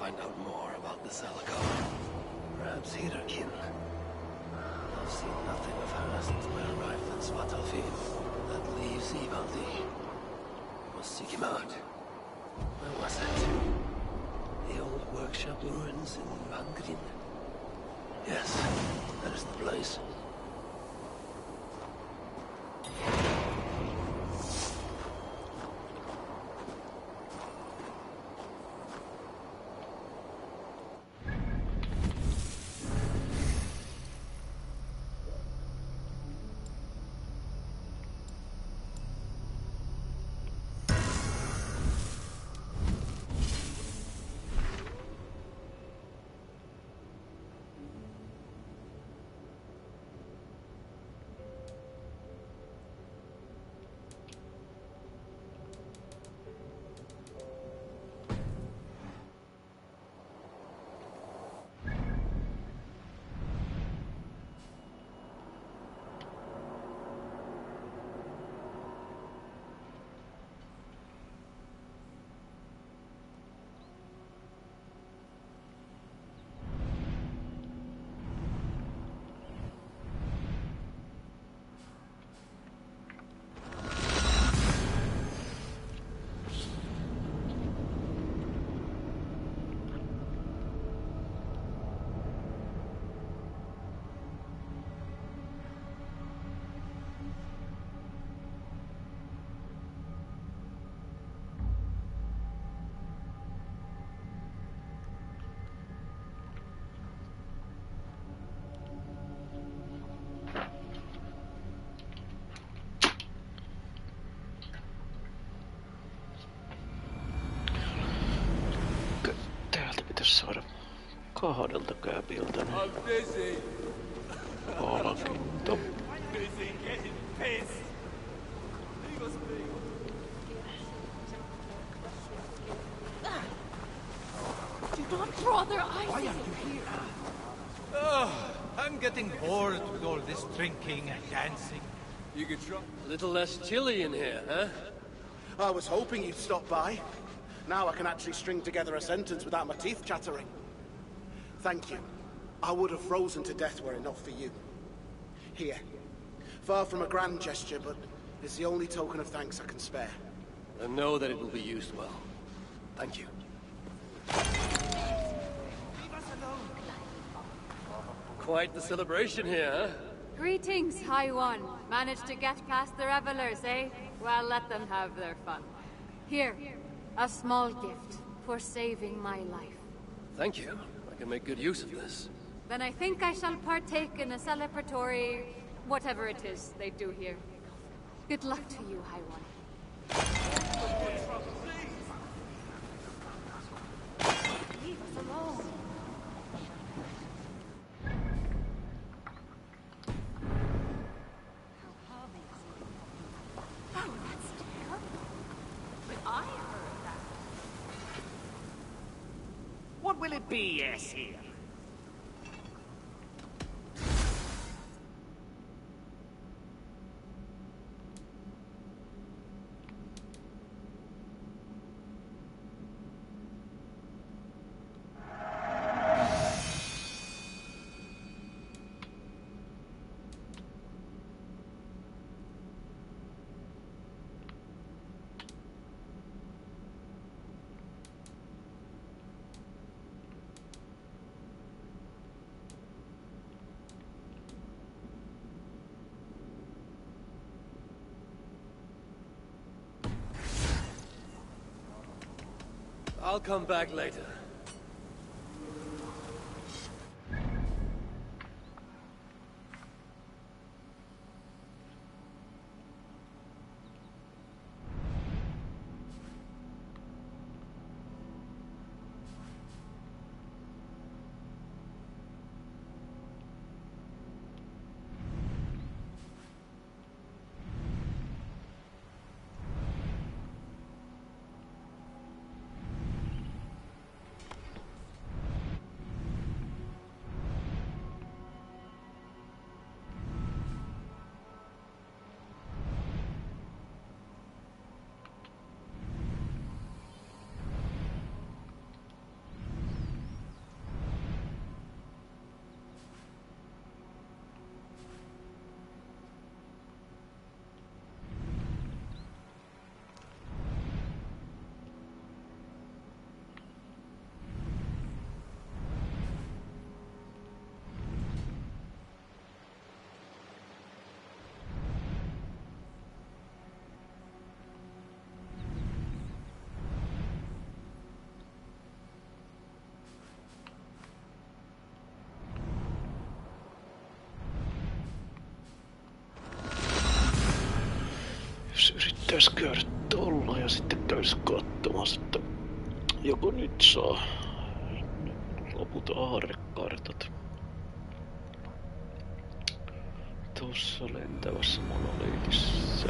find out more about the Salakar. Perhaps Hirokin. I've seen nothing of her since my arrival in Svartalfheim. That leaves Ivaldi. Must seek him out. Where was it? The old workshop ruins in Vangrin. Yes, that is the place. Saada kahdelta kääpiltä palkinto. Do not draw their eyes. Why are you here? I'm getting bored with all this drinking and dancing. You could try. A little less chilly in here, huh? I was hoping you'd stop by. Now I can actually string together a sentence without my teeth chattering. Thank you. I would have frozen to death were it not for you. Here. Far from a grand gesture, but it's the only token of thanks I can spare. I know that it will be used well. Thank you. Quite the celebration here, huh? Greetings, High One. Managed to get past the revelers, eh? Well, let them have their fun. Here, a small gift for saving my life. Thank you. I can make good use of this. Then I think I shall partake in a celebratory... whatever it is they do here. Good luck to you, High One. Leave us alone. Oh, that's terrible. But I heard that. What will it be, yes, here? I'll come back later. Pitäis käydä tolla ja sitten käydä katsomassa, että joko nyt saa loput aarrekartat. Tuossa lentävässä monoliitissa.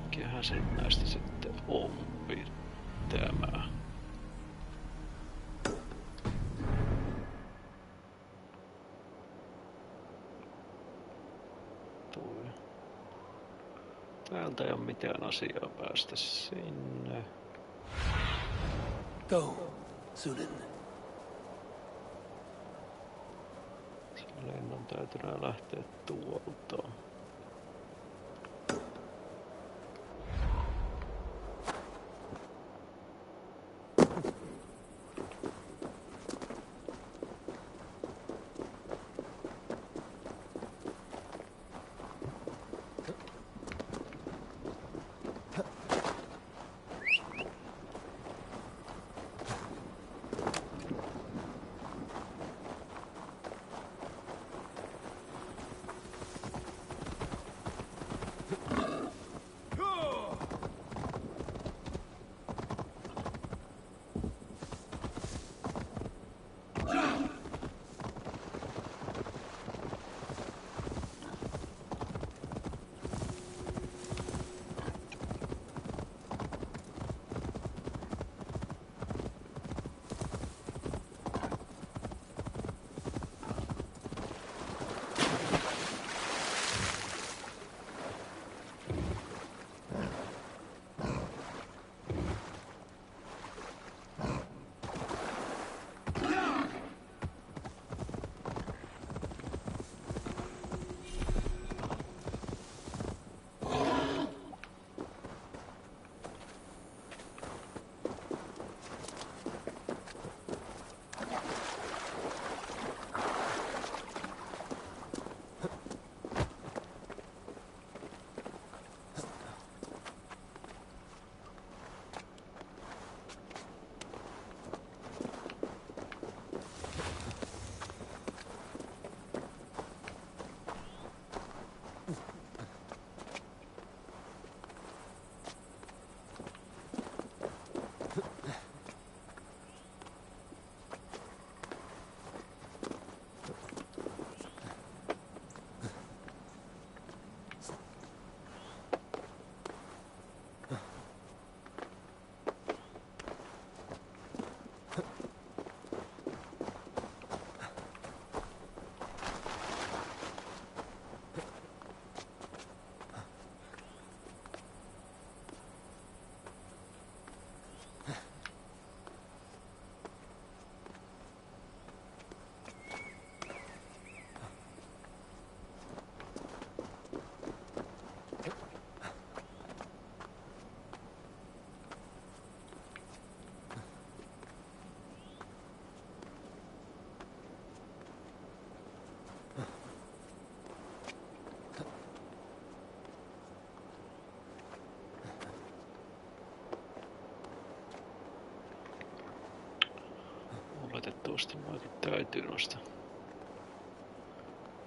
Mikähän sen näistä sitten on tämä? Täältä ei ole mitään asiaa päästä sinne. Go, Sunan. Lennon täytyy lähteä tuolta. Oletettavasti noikin täytyy noista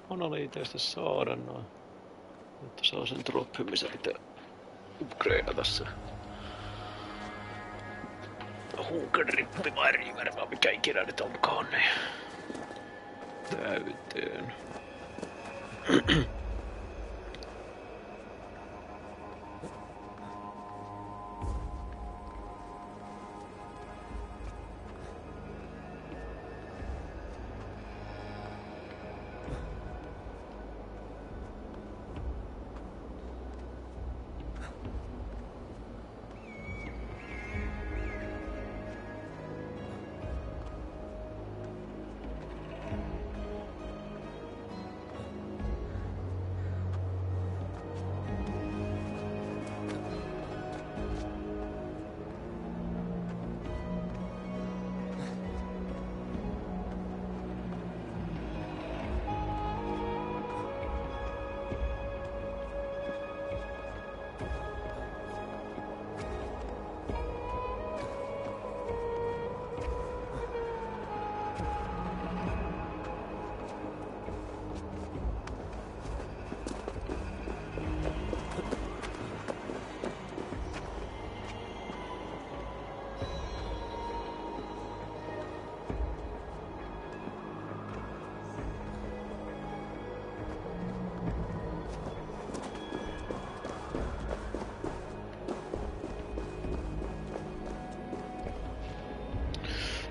monoliiteista saada noin, jotta saa sen droppimisen itse upgradeata se Hunkerrippi vai Rivermaa, mikä ikinä nyt onkaan, niin täyteen.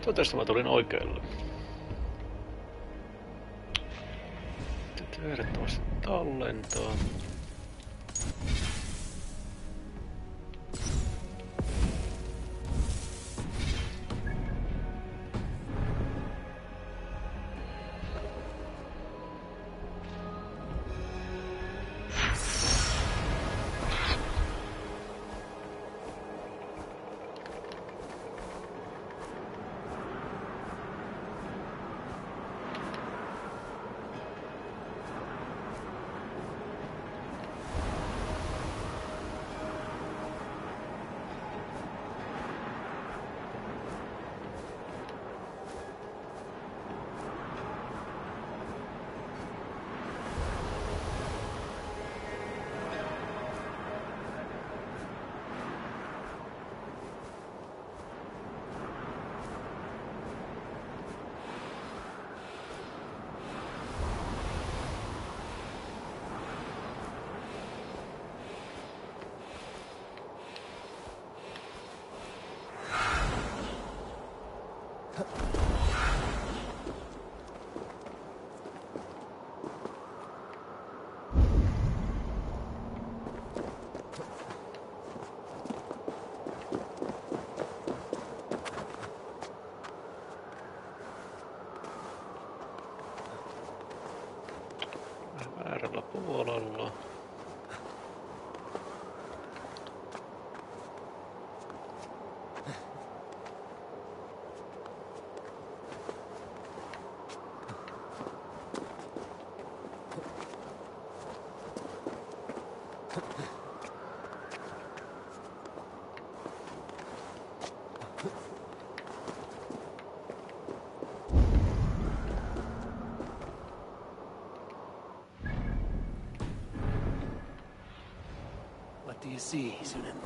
Toivottavasti mä tulin oikealle. Täytyy ehdottomasti tallentaa. Väärällä puolella. What do you see, Sunan?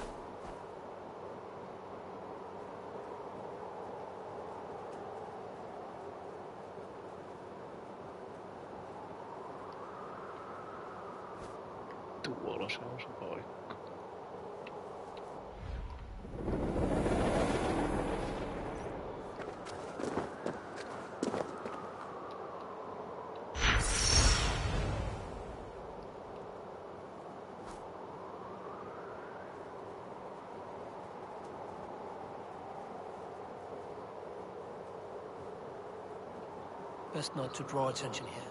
Tuolla se on se paikka. Best not to draw attention here.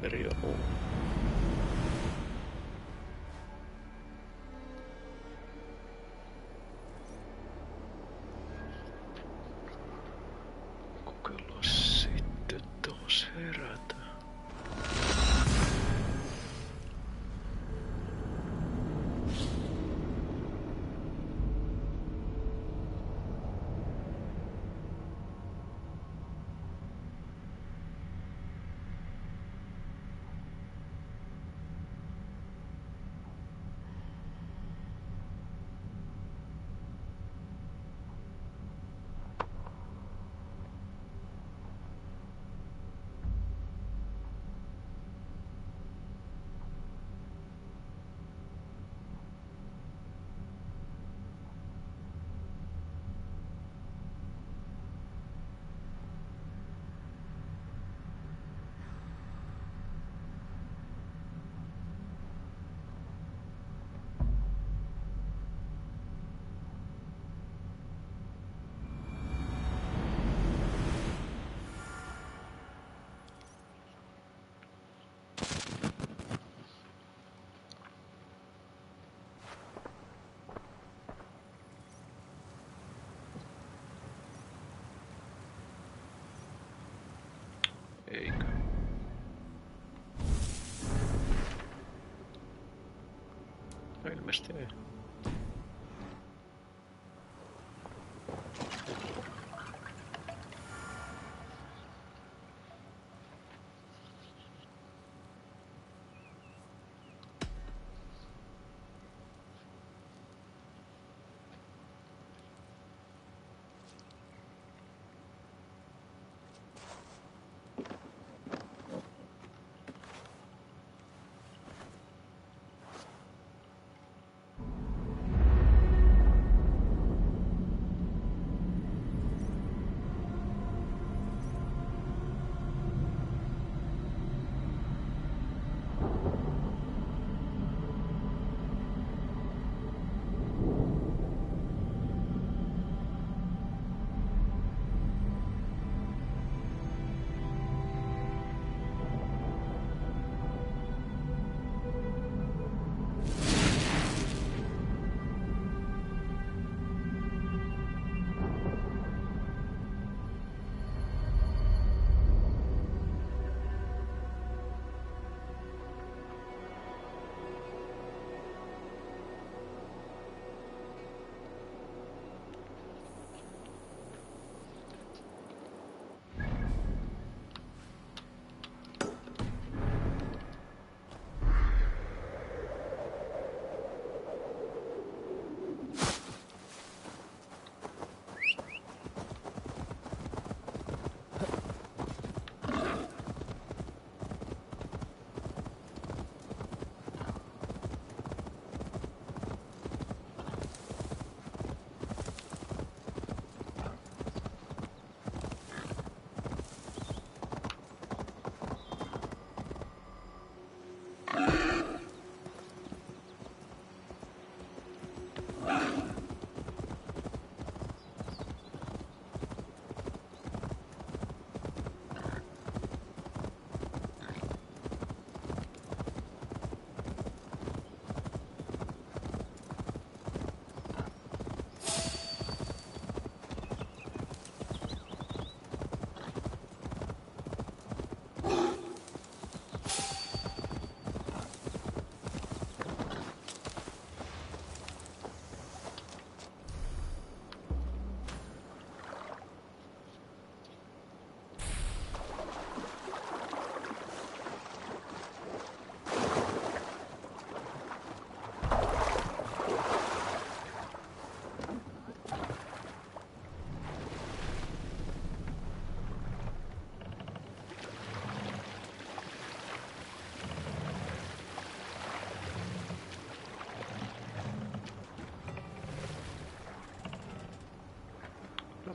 Peria on. Kokeillaan sitten taas herätä. Eikö? No ilmeisesti ei.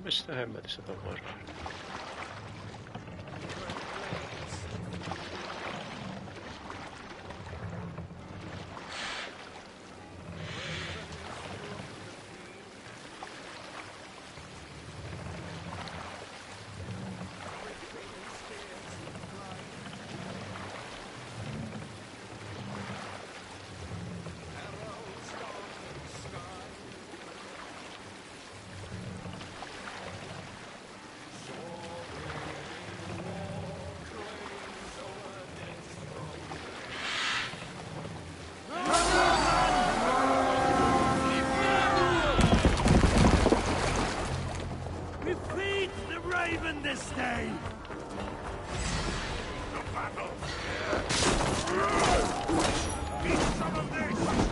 Mistä hemmetissä tavaraa? stay! The battle! Need some of this!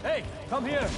Hey, come here!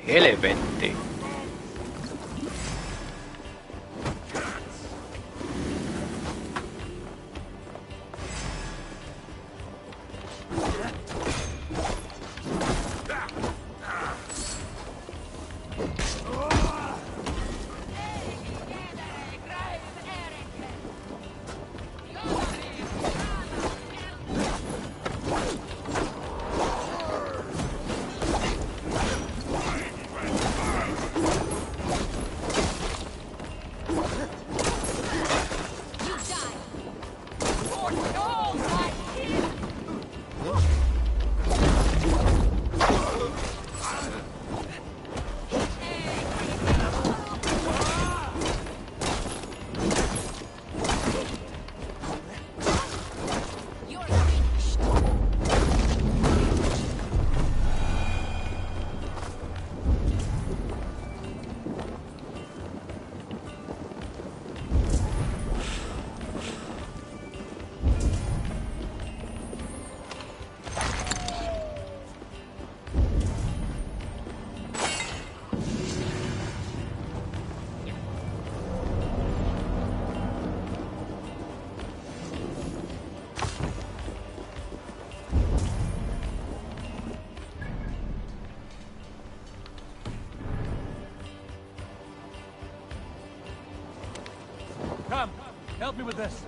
Helvetti. Come, help me with this.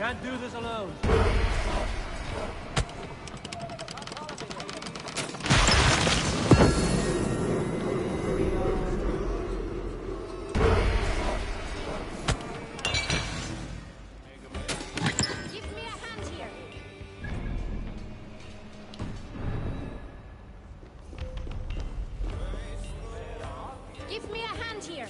Can't do this alone. Give me a hand here.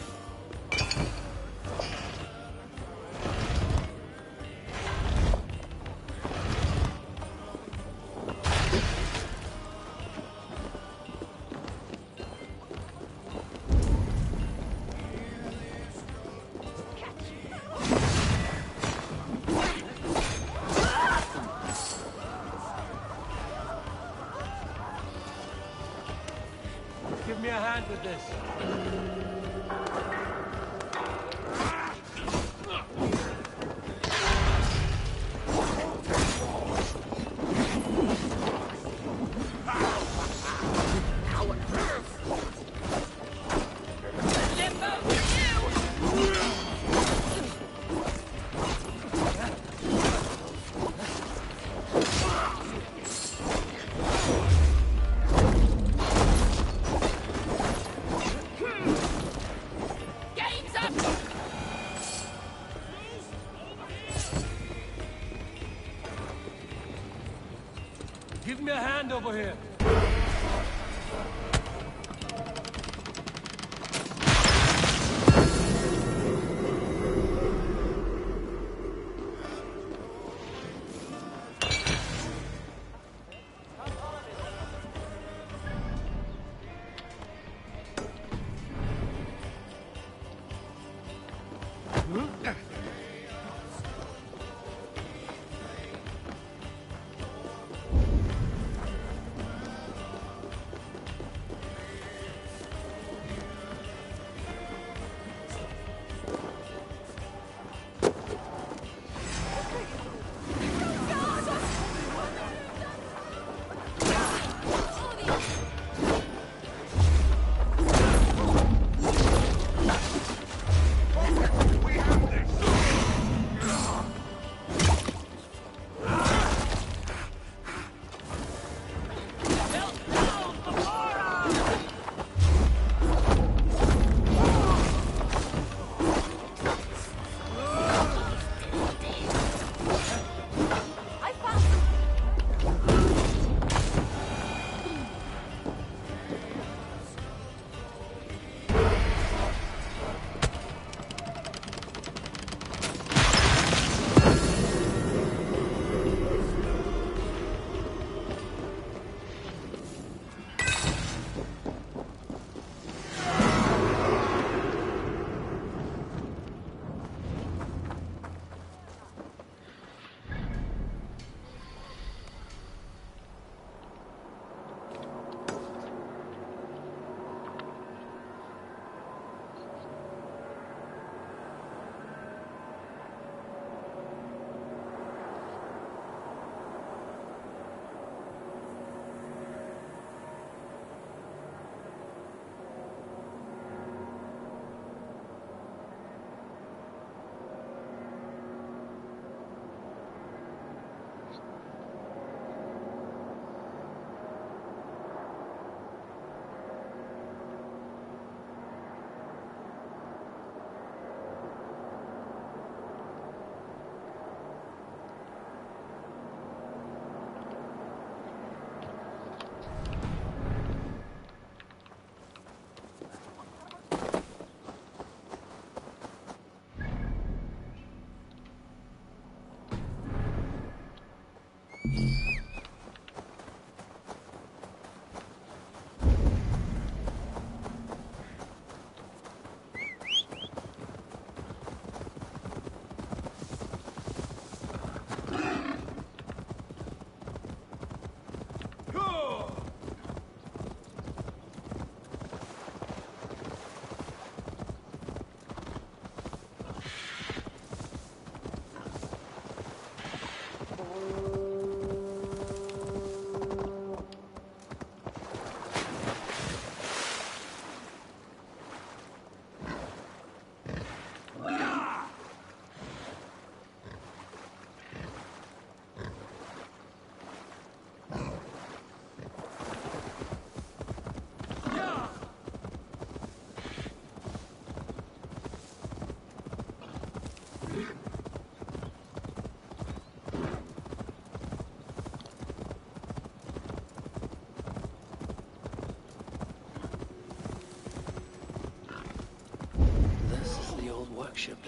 Give me a hand with this. Give me a hand over here.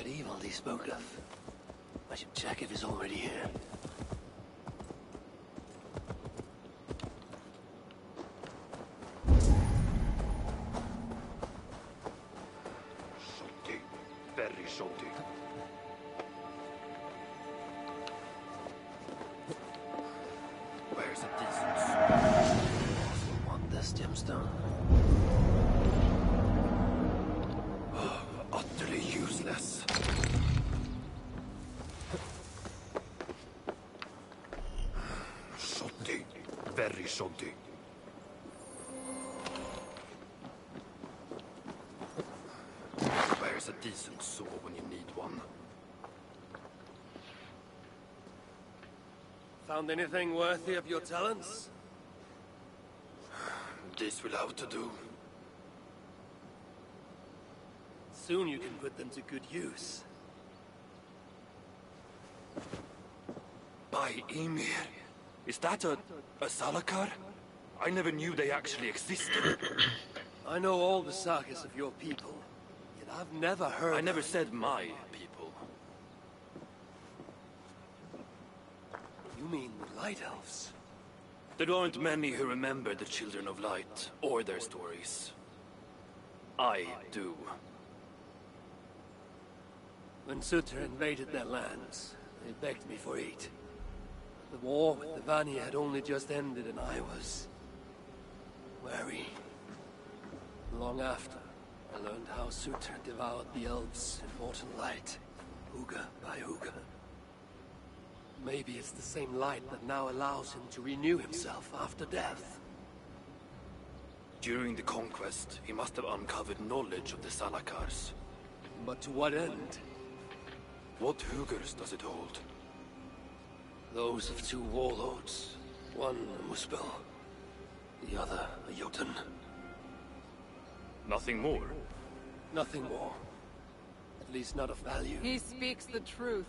that evil he spoke of. I should check if he's already here. Salty. Very salty. Where's the distance? I want this gemstone. Utterly useless. Salty. Very salty. Where's a decent saw when you need one? Found anything worthy of your talents? This will have to do. Soon you can put them to good use. By Ymir. Is that a Salakar? I never knew they actually existed. I know all the sagas of your people, yet I've never heard. I never said my people. You mean the Light Elves? There aren't many who remember the Children of Light or their stories. I do. When Sutter invaded their lands, they begged me for aid. The war with the Vanir had only just ended and I was wary. Long after, I learned how Sutter devoured the elves in mortal light, Uga by Uga. Maybe it's the same light that now allows him to renew himself after death. During the conquest, he must have uncovered knowledge of the Salakars. But to what end? What Hugers does it hold? Those of two warlords. One a Muspel, the other a Jotun. Nothing more? Nothing more. At least not of value. He speaks the truth.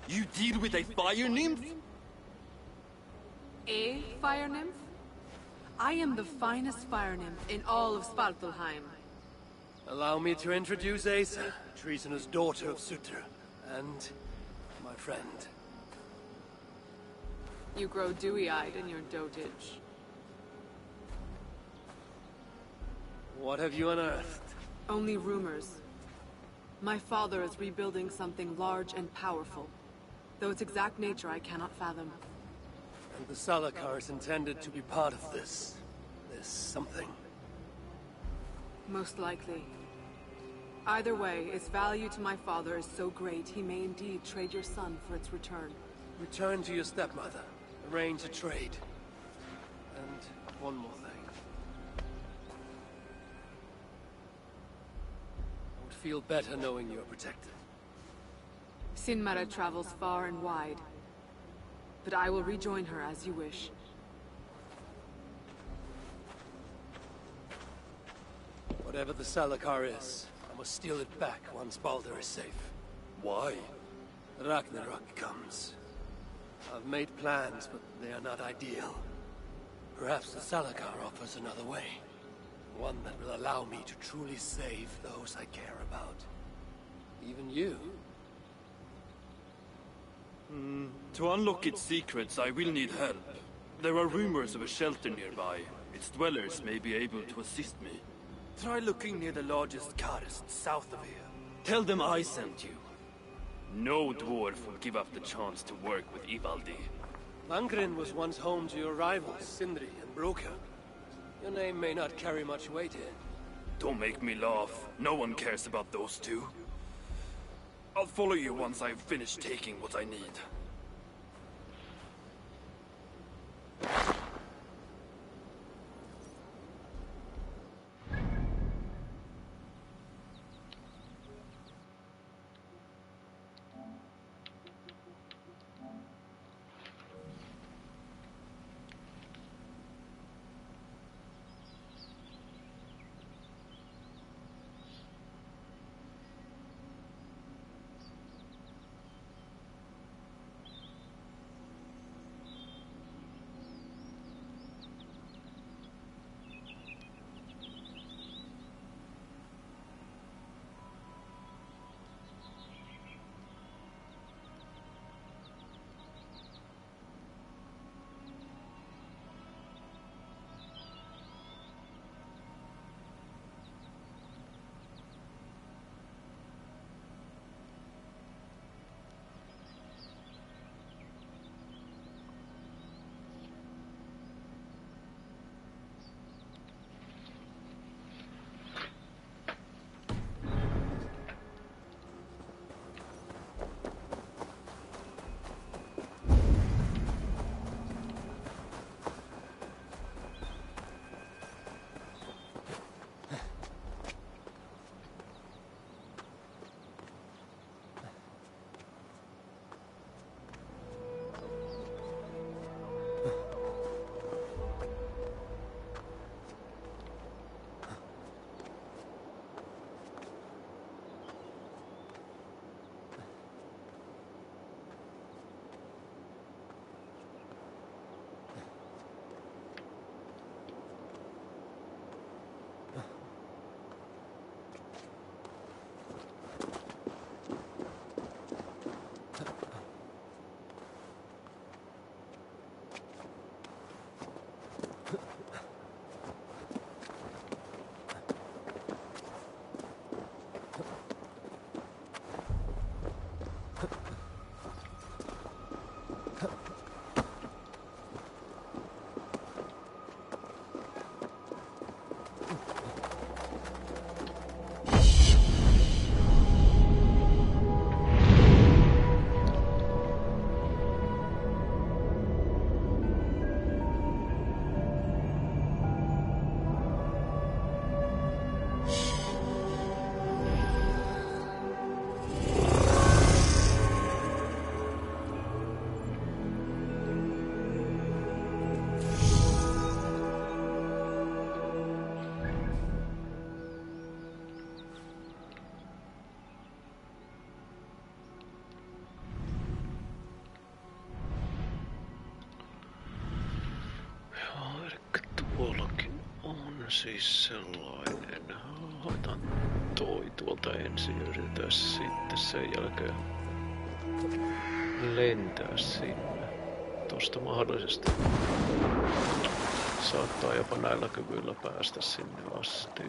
You deal with a fire nymph? A fire nymph? I am the finest fire nymph in all of Svartalheim. Allow me to introduce Asa, treasonous daughter of Sutter, and my friend. You grow dewy-eyed in your dotage. What have you unearthed? Only rumors. My father is rebuilding something large and powerful, though its exact nature I cannot fathom. And the Salakar is intended to be part of this something. Most likely. Either way, its value to my father is so great he may indeed trade your son for its return. Return to your stepmother. Arrange a trade. And one more thing. I would feel better knowing you're protected. Sinmara travels far and wide, but I will rejoin her as you wish. Whatever the Salakar is, I must steal it back once Baldur is safe. Why? Ragnarok comes. I've made plans, but they are not ideal. Perhaps the Salakar offers another way. One that will allow me to truly save those I care about. Even you. To unlock its secrets, I will need help. There are rumors of a shelter nearby. Its dwellers may be able to assist me. Try looking near the largest karst south of here. Tell them I sent you. No dwarf will give up the chance to work with Ivaldi. Langren was once home to your rivals, Sindri and Broka. Your name may not carry much weight here. Don't make me laugh. No one cares about those two. I'll follow you once I've finished taking what I need. siis sellainen. Hoitan toi tuolta ensin ja yritetään sitten sen jälkeen lentää sinne. Tuosta mahdollisesti saattaa jopa näillä kyvyillä päästä sinne asti.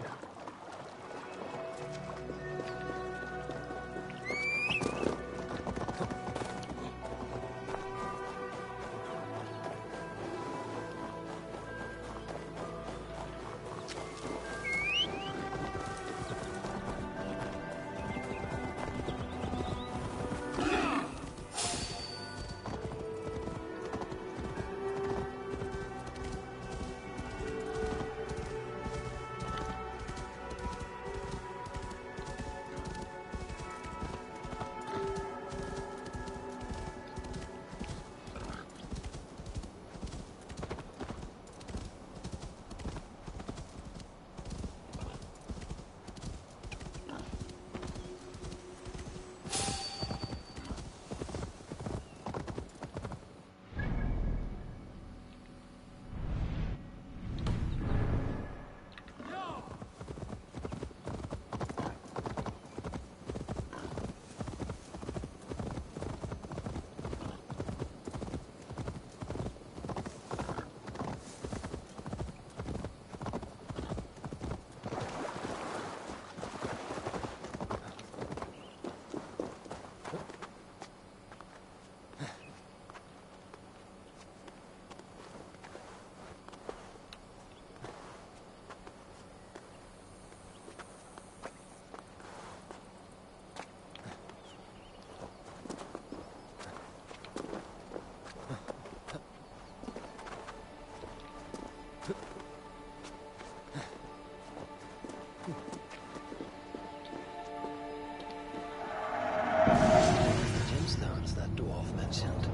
Gemstones that dwarf mentioned.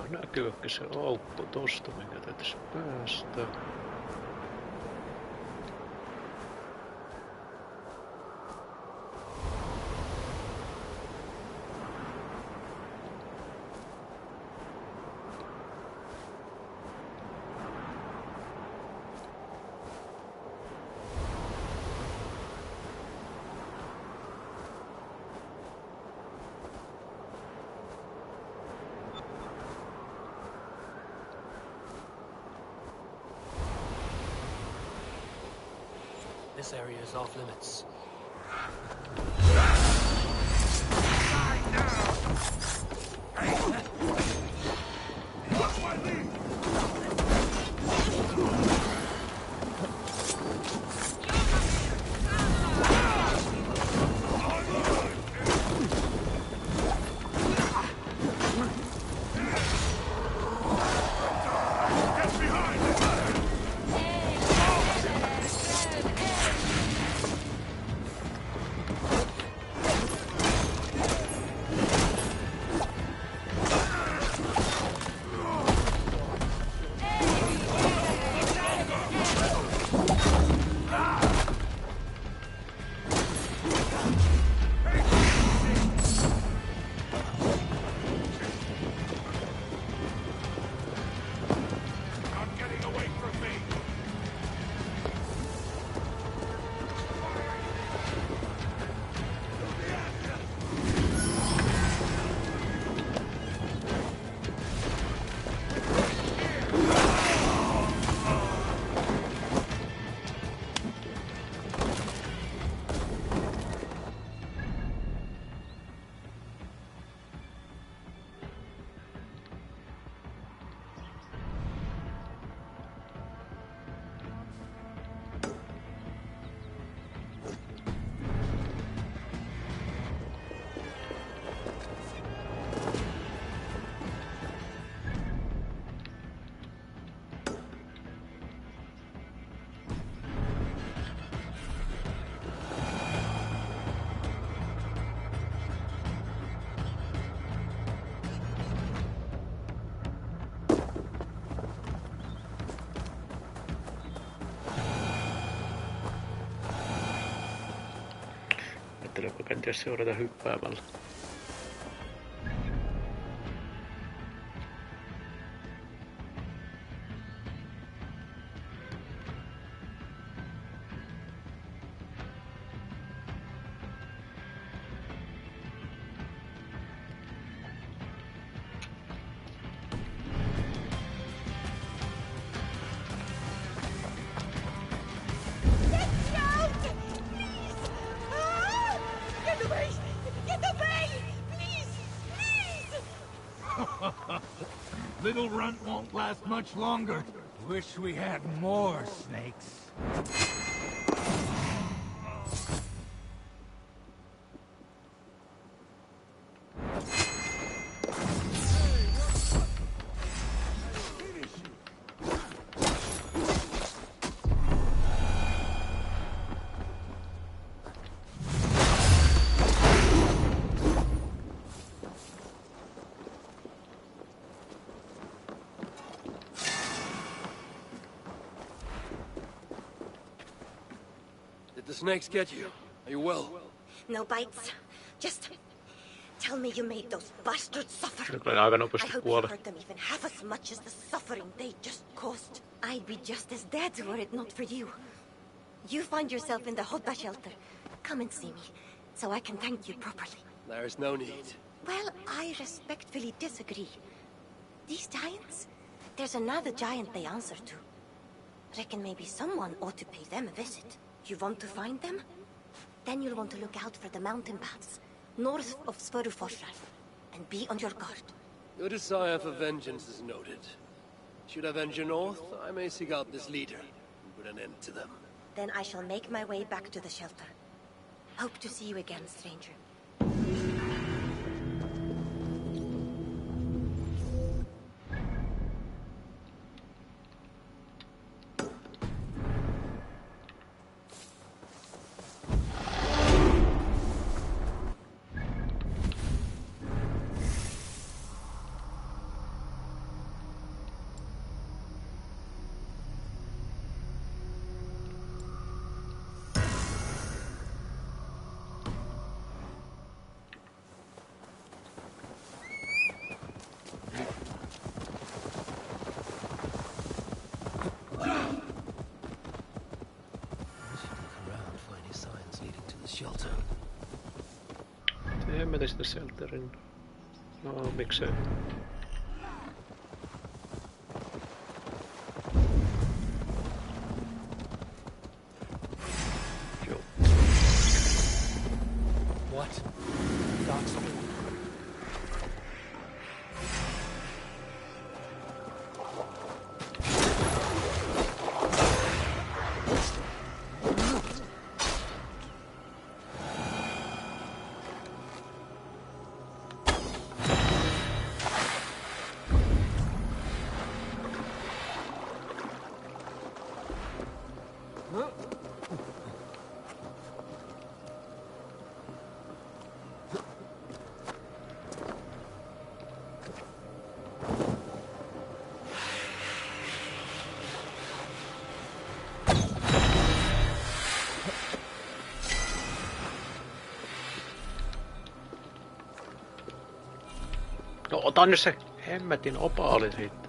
Näkyykö se aukko tosta, minkä täytyisi päästä? This area is off limits. Ajatteleeko kenties seurata hyppäämällä? Little runt won't last much longer. Wish we had more snakes. The snakes get you. Are you well? No bites. Just tell me you made those bastards suffer. Nyt olen aika I nopeasti hope you kuolla. hurt them even half as much as the suffering they just caused. I'd be just as dead were it not for you. You find yourself in the Hodda shelter. Come and see me, so I can thank you properly. There's no need. Well, I respectfully disagree. These giants? There's another giant they answer to. Reckon maybe someone ought to pay them a visit. You want to find them? Then you'll want to look out for the mountain paths, north of Svöruforsar, and be on your guard. Your desire for vengeance is noted. Should I venture north, I may seek out this leader and put an end to them. Then I shall make my way back to the shelter. Hope to see you again, stranger. Shelter. Hemmetin sitä shelterin. No, miksei? Joo. What? Darkspawn. No otan nyt se hemmetin opaali siitä.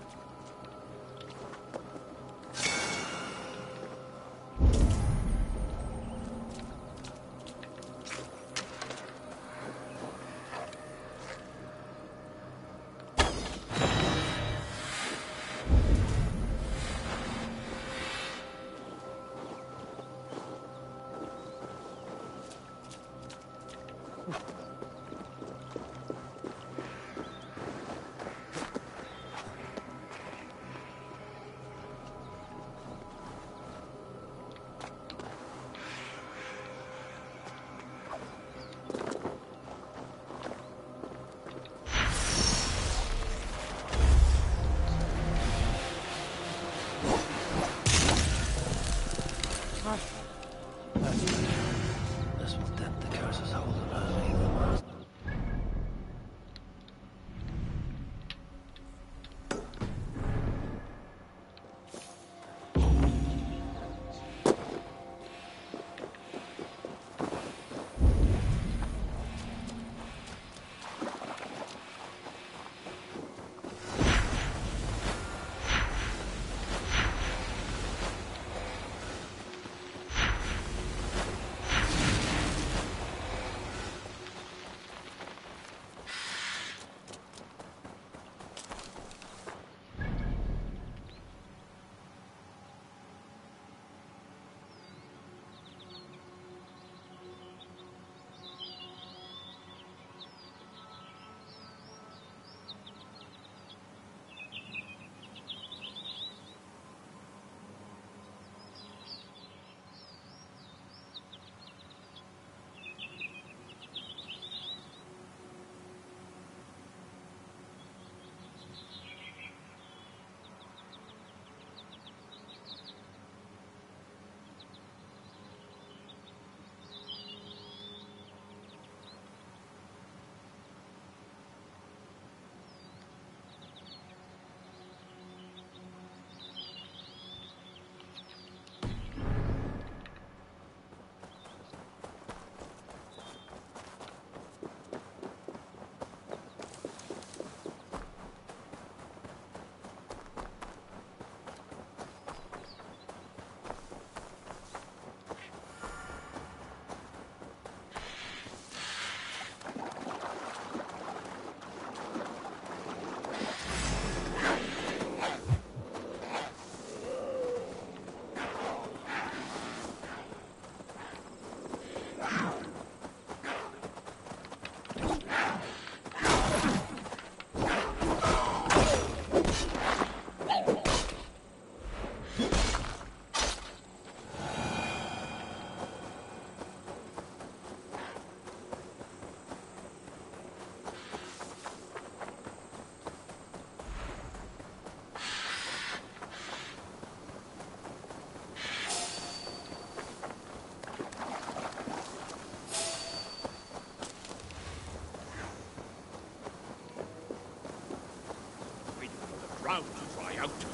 out.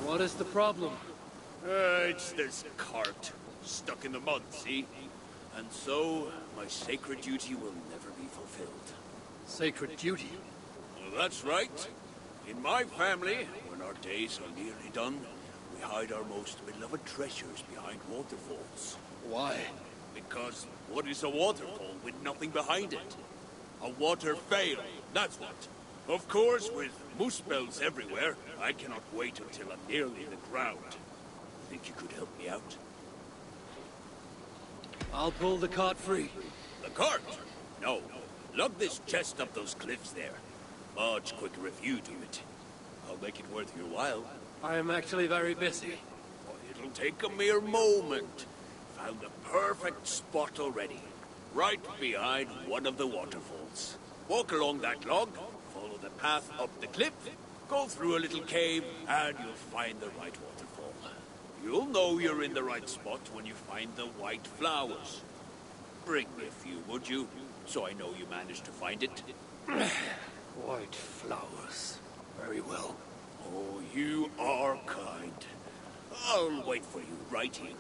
What is the problem? It's this cart. Stuck in the mud, see? And so, my sacred duty will never be fulfilled. Sacred duty? Well, that's right. In my family, when our days are nearly done, we hide our most beloved treasures behind waterfalls. Why? Because what is a waterfall with nothing behind it? A water fail, that's what. Of course, with moose bells everywhere, I cannot wait until I'm nearly the ground. Think you could help me out? I'll pull the cart free. The cart? No. Lug this chest up those cliffs there. Much quicker if you do it. I'll make it worth your while. I am actually very busy. It'll take a mere moment. Found the perfect spot already. Right behind one of the waterfalls. Walk along that log, follow the path up the cliff, go through a little cave, and you'll find the right waterfall. You'll know you're in the right spot when you find the white flowers. Bring me a few, would you? So I know you managed to find it. White flowers. Very well. Oh, you are kind. I'll wait for you right here.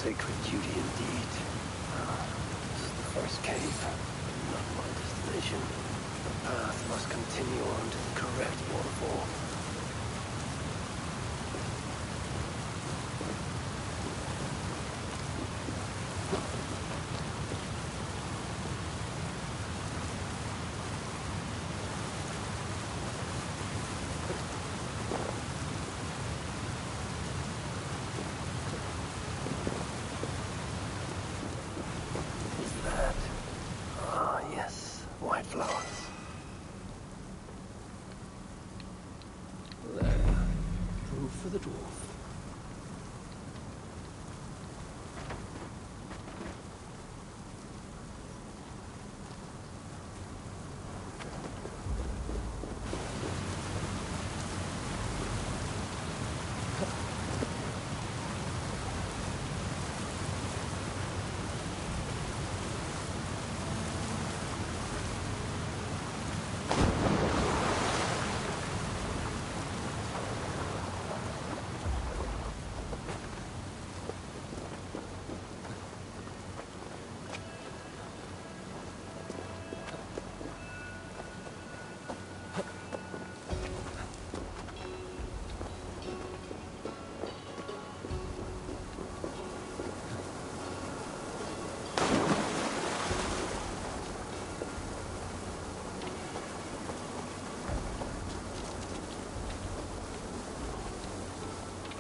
Sacred duty indeed. This is the first cave, not my destination. The path must continue on to the correct waterfall. White flowers. There. Proof for the dwarf.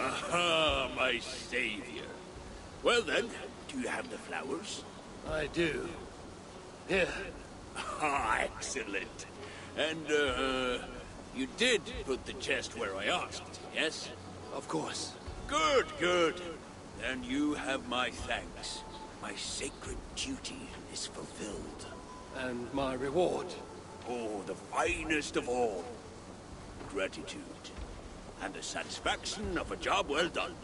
Aha, my savior. Well then, do you have the flowers? I do. Here. Ah, excellent. And, you did put the chest where I asked, yes? Of course. Good, good. Then you have my thanks. My sacred duty is fulfilled. And my reward? Oh, the finest of all. Gratitude. And the satisfaction of a job well done.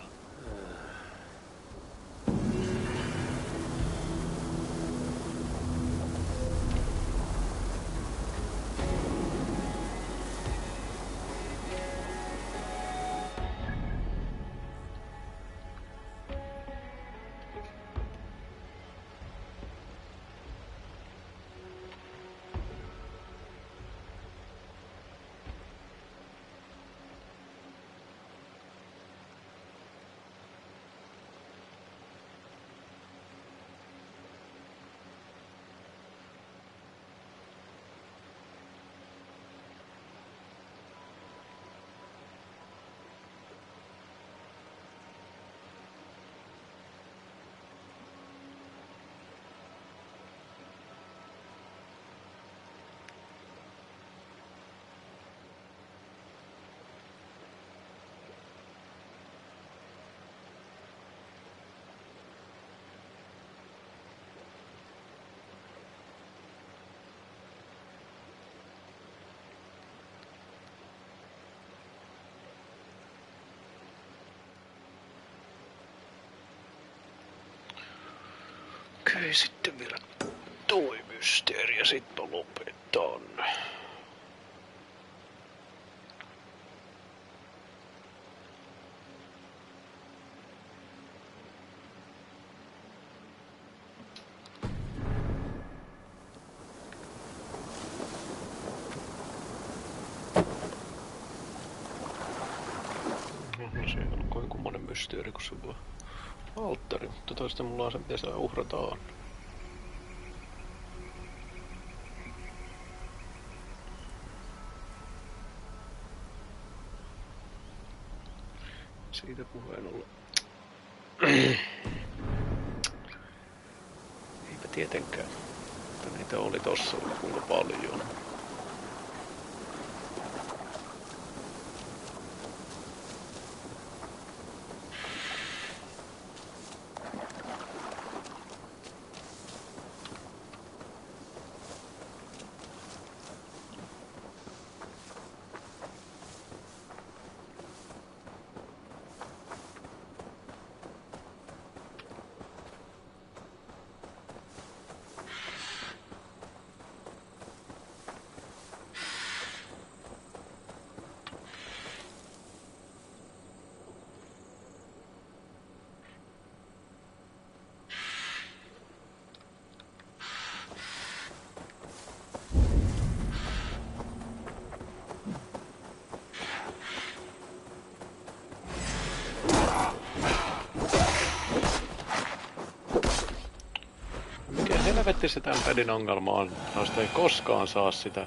Okei, sitten vielä toi mysteeri ja sitten lopetan. Se ei ollut kovin kummonen mysteeri, kun se on vaan alttari, mutta toista mulla on se, miten sitä uhrataan. Siitä puheen ollen. Eipä tietenkään, mutta niitä oli tossa kuinka paljon. Helvetti se tämän pelin ongelma on. Noista ei koskaan saa sitä,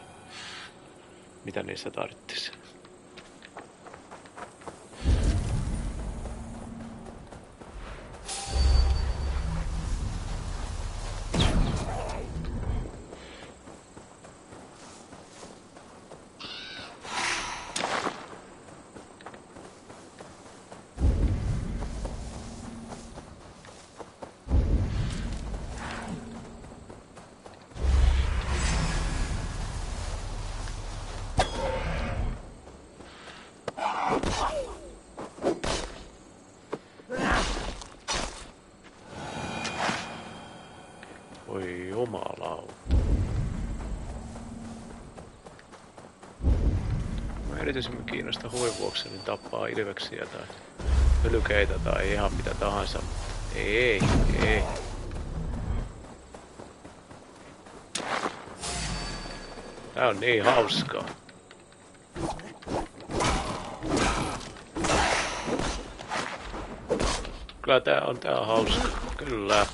mitä niissä tarvitsisi. Oi jumalauta. Mä erityisemmin kiinnostaa huin vuoksi, niin tappaa ilveksiä tai hylkeitä tai ihan mitä tahansa. Ei. Tää on niin hauskaa. Kyllä tää on hauska. Kyllä.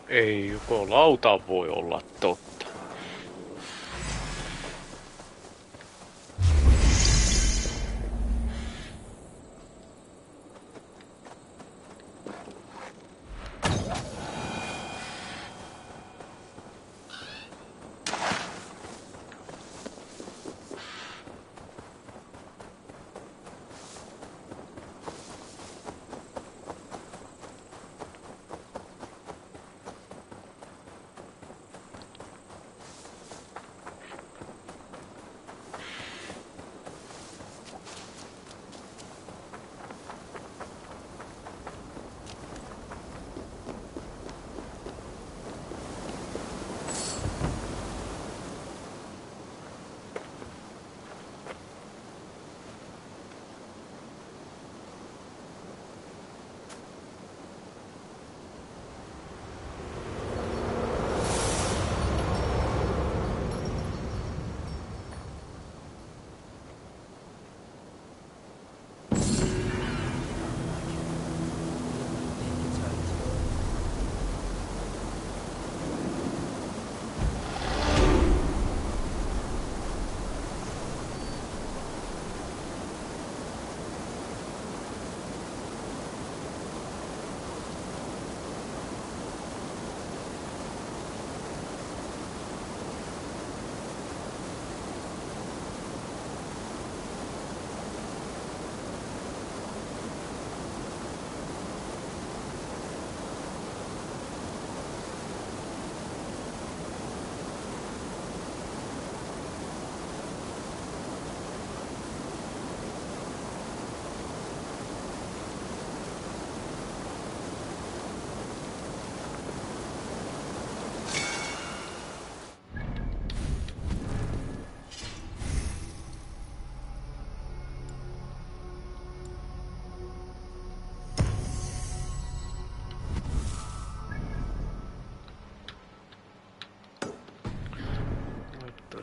Ei joko lauta voi olla totta.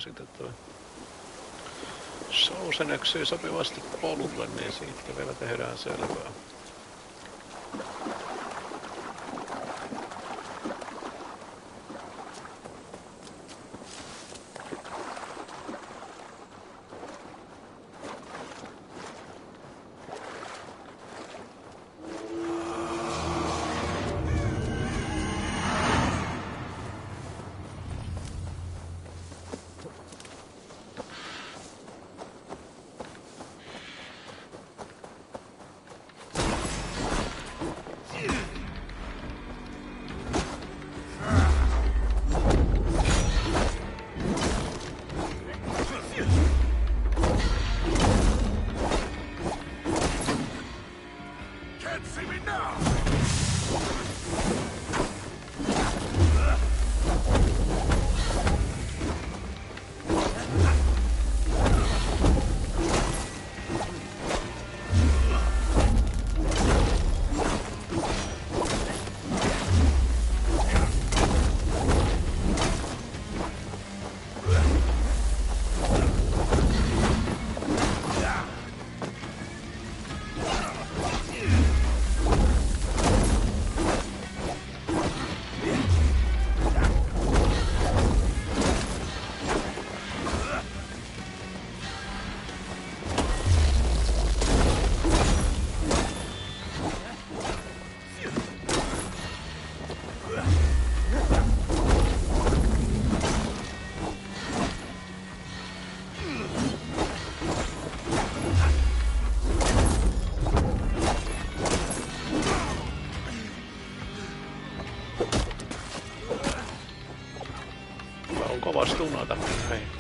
suositetaan. Sousen eksyy sopivasti polulle, niin siitä vielä tehdään selvää. Kovasti tunata. Hei.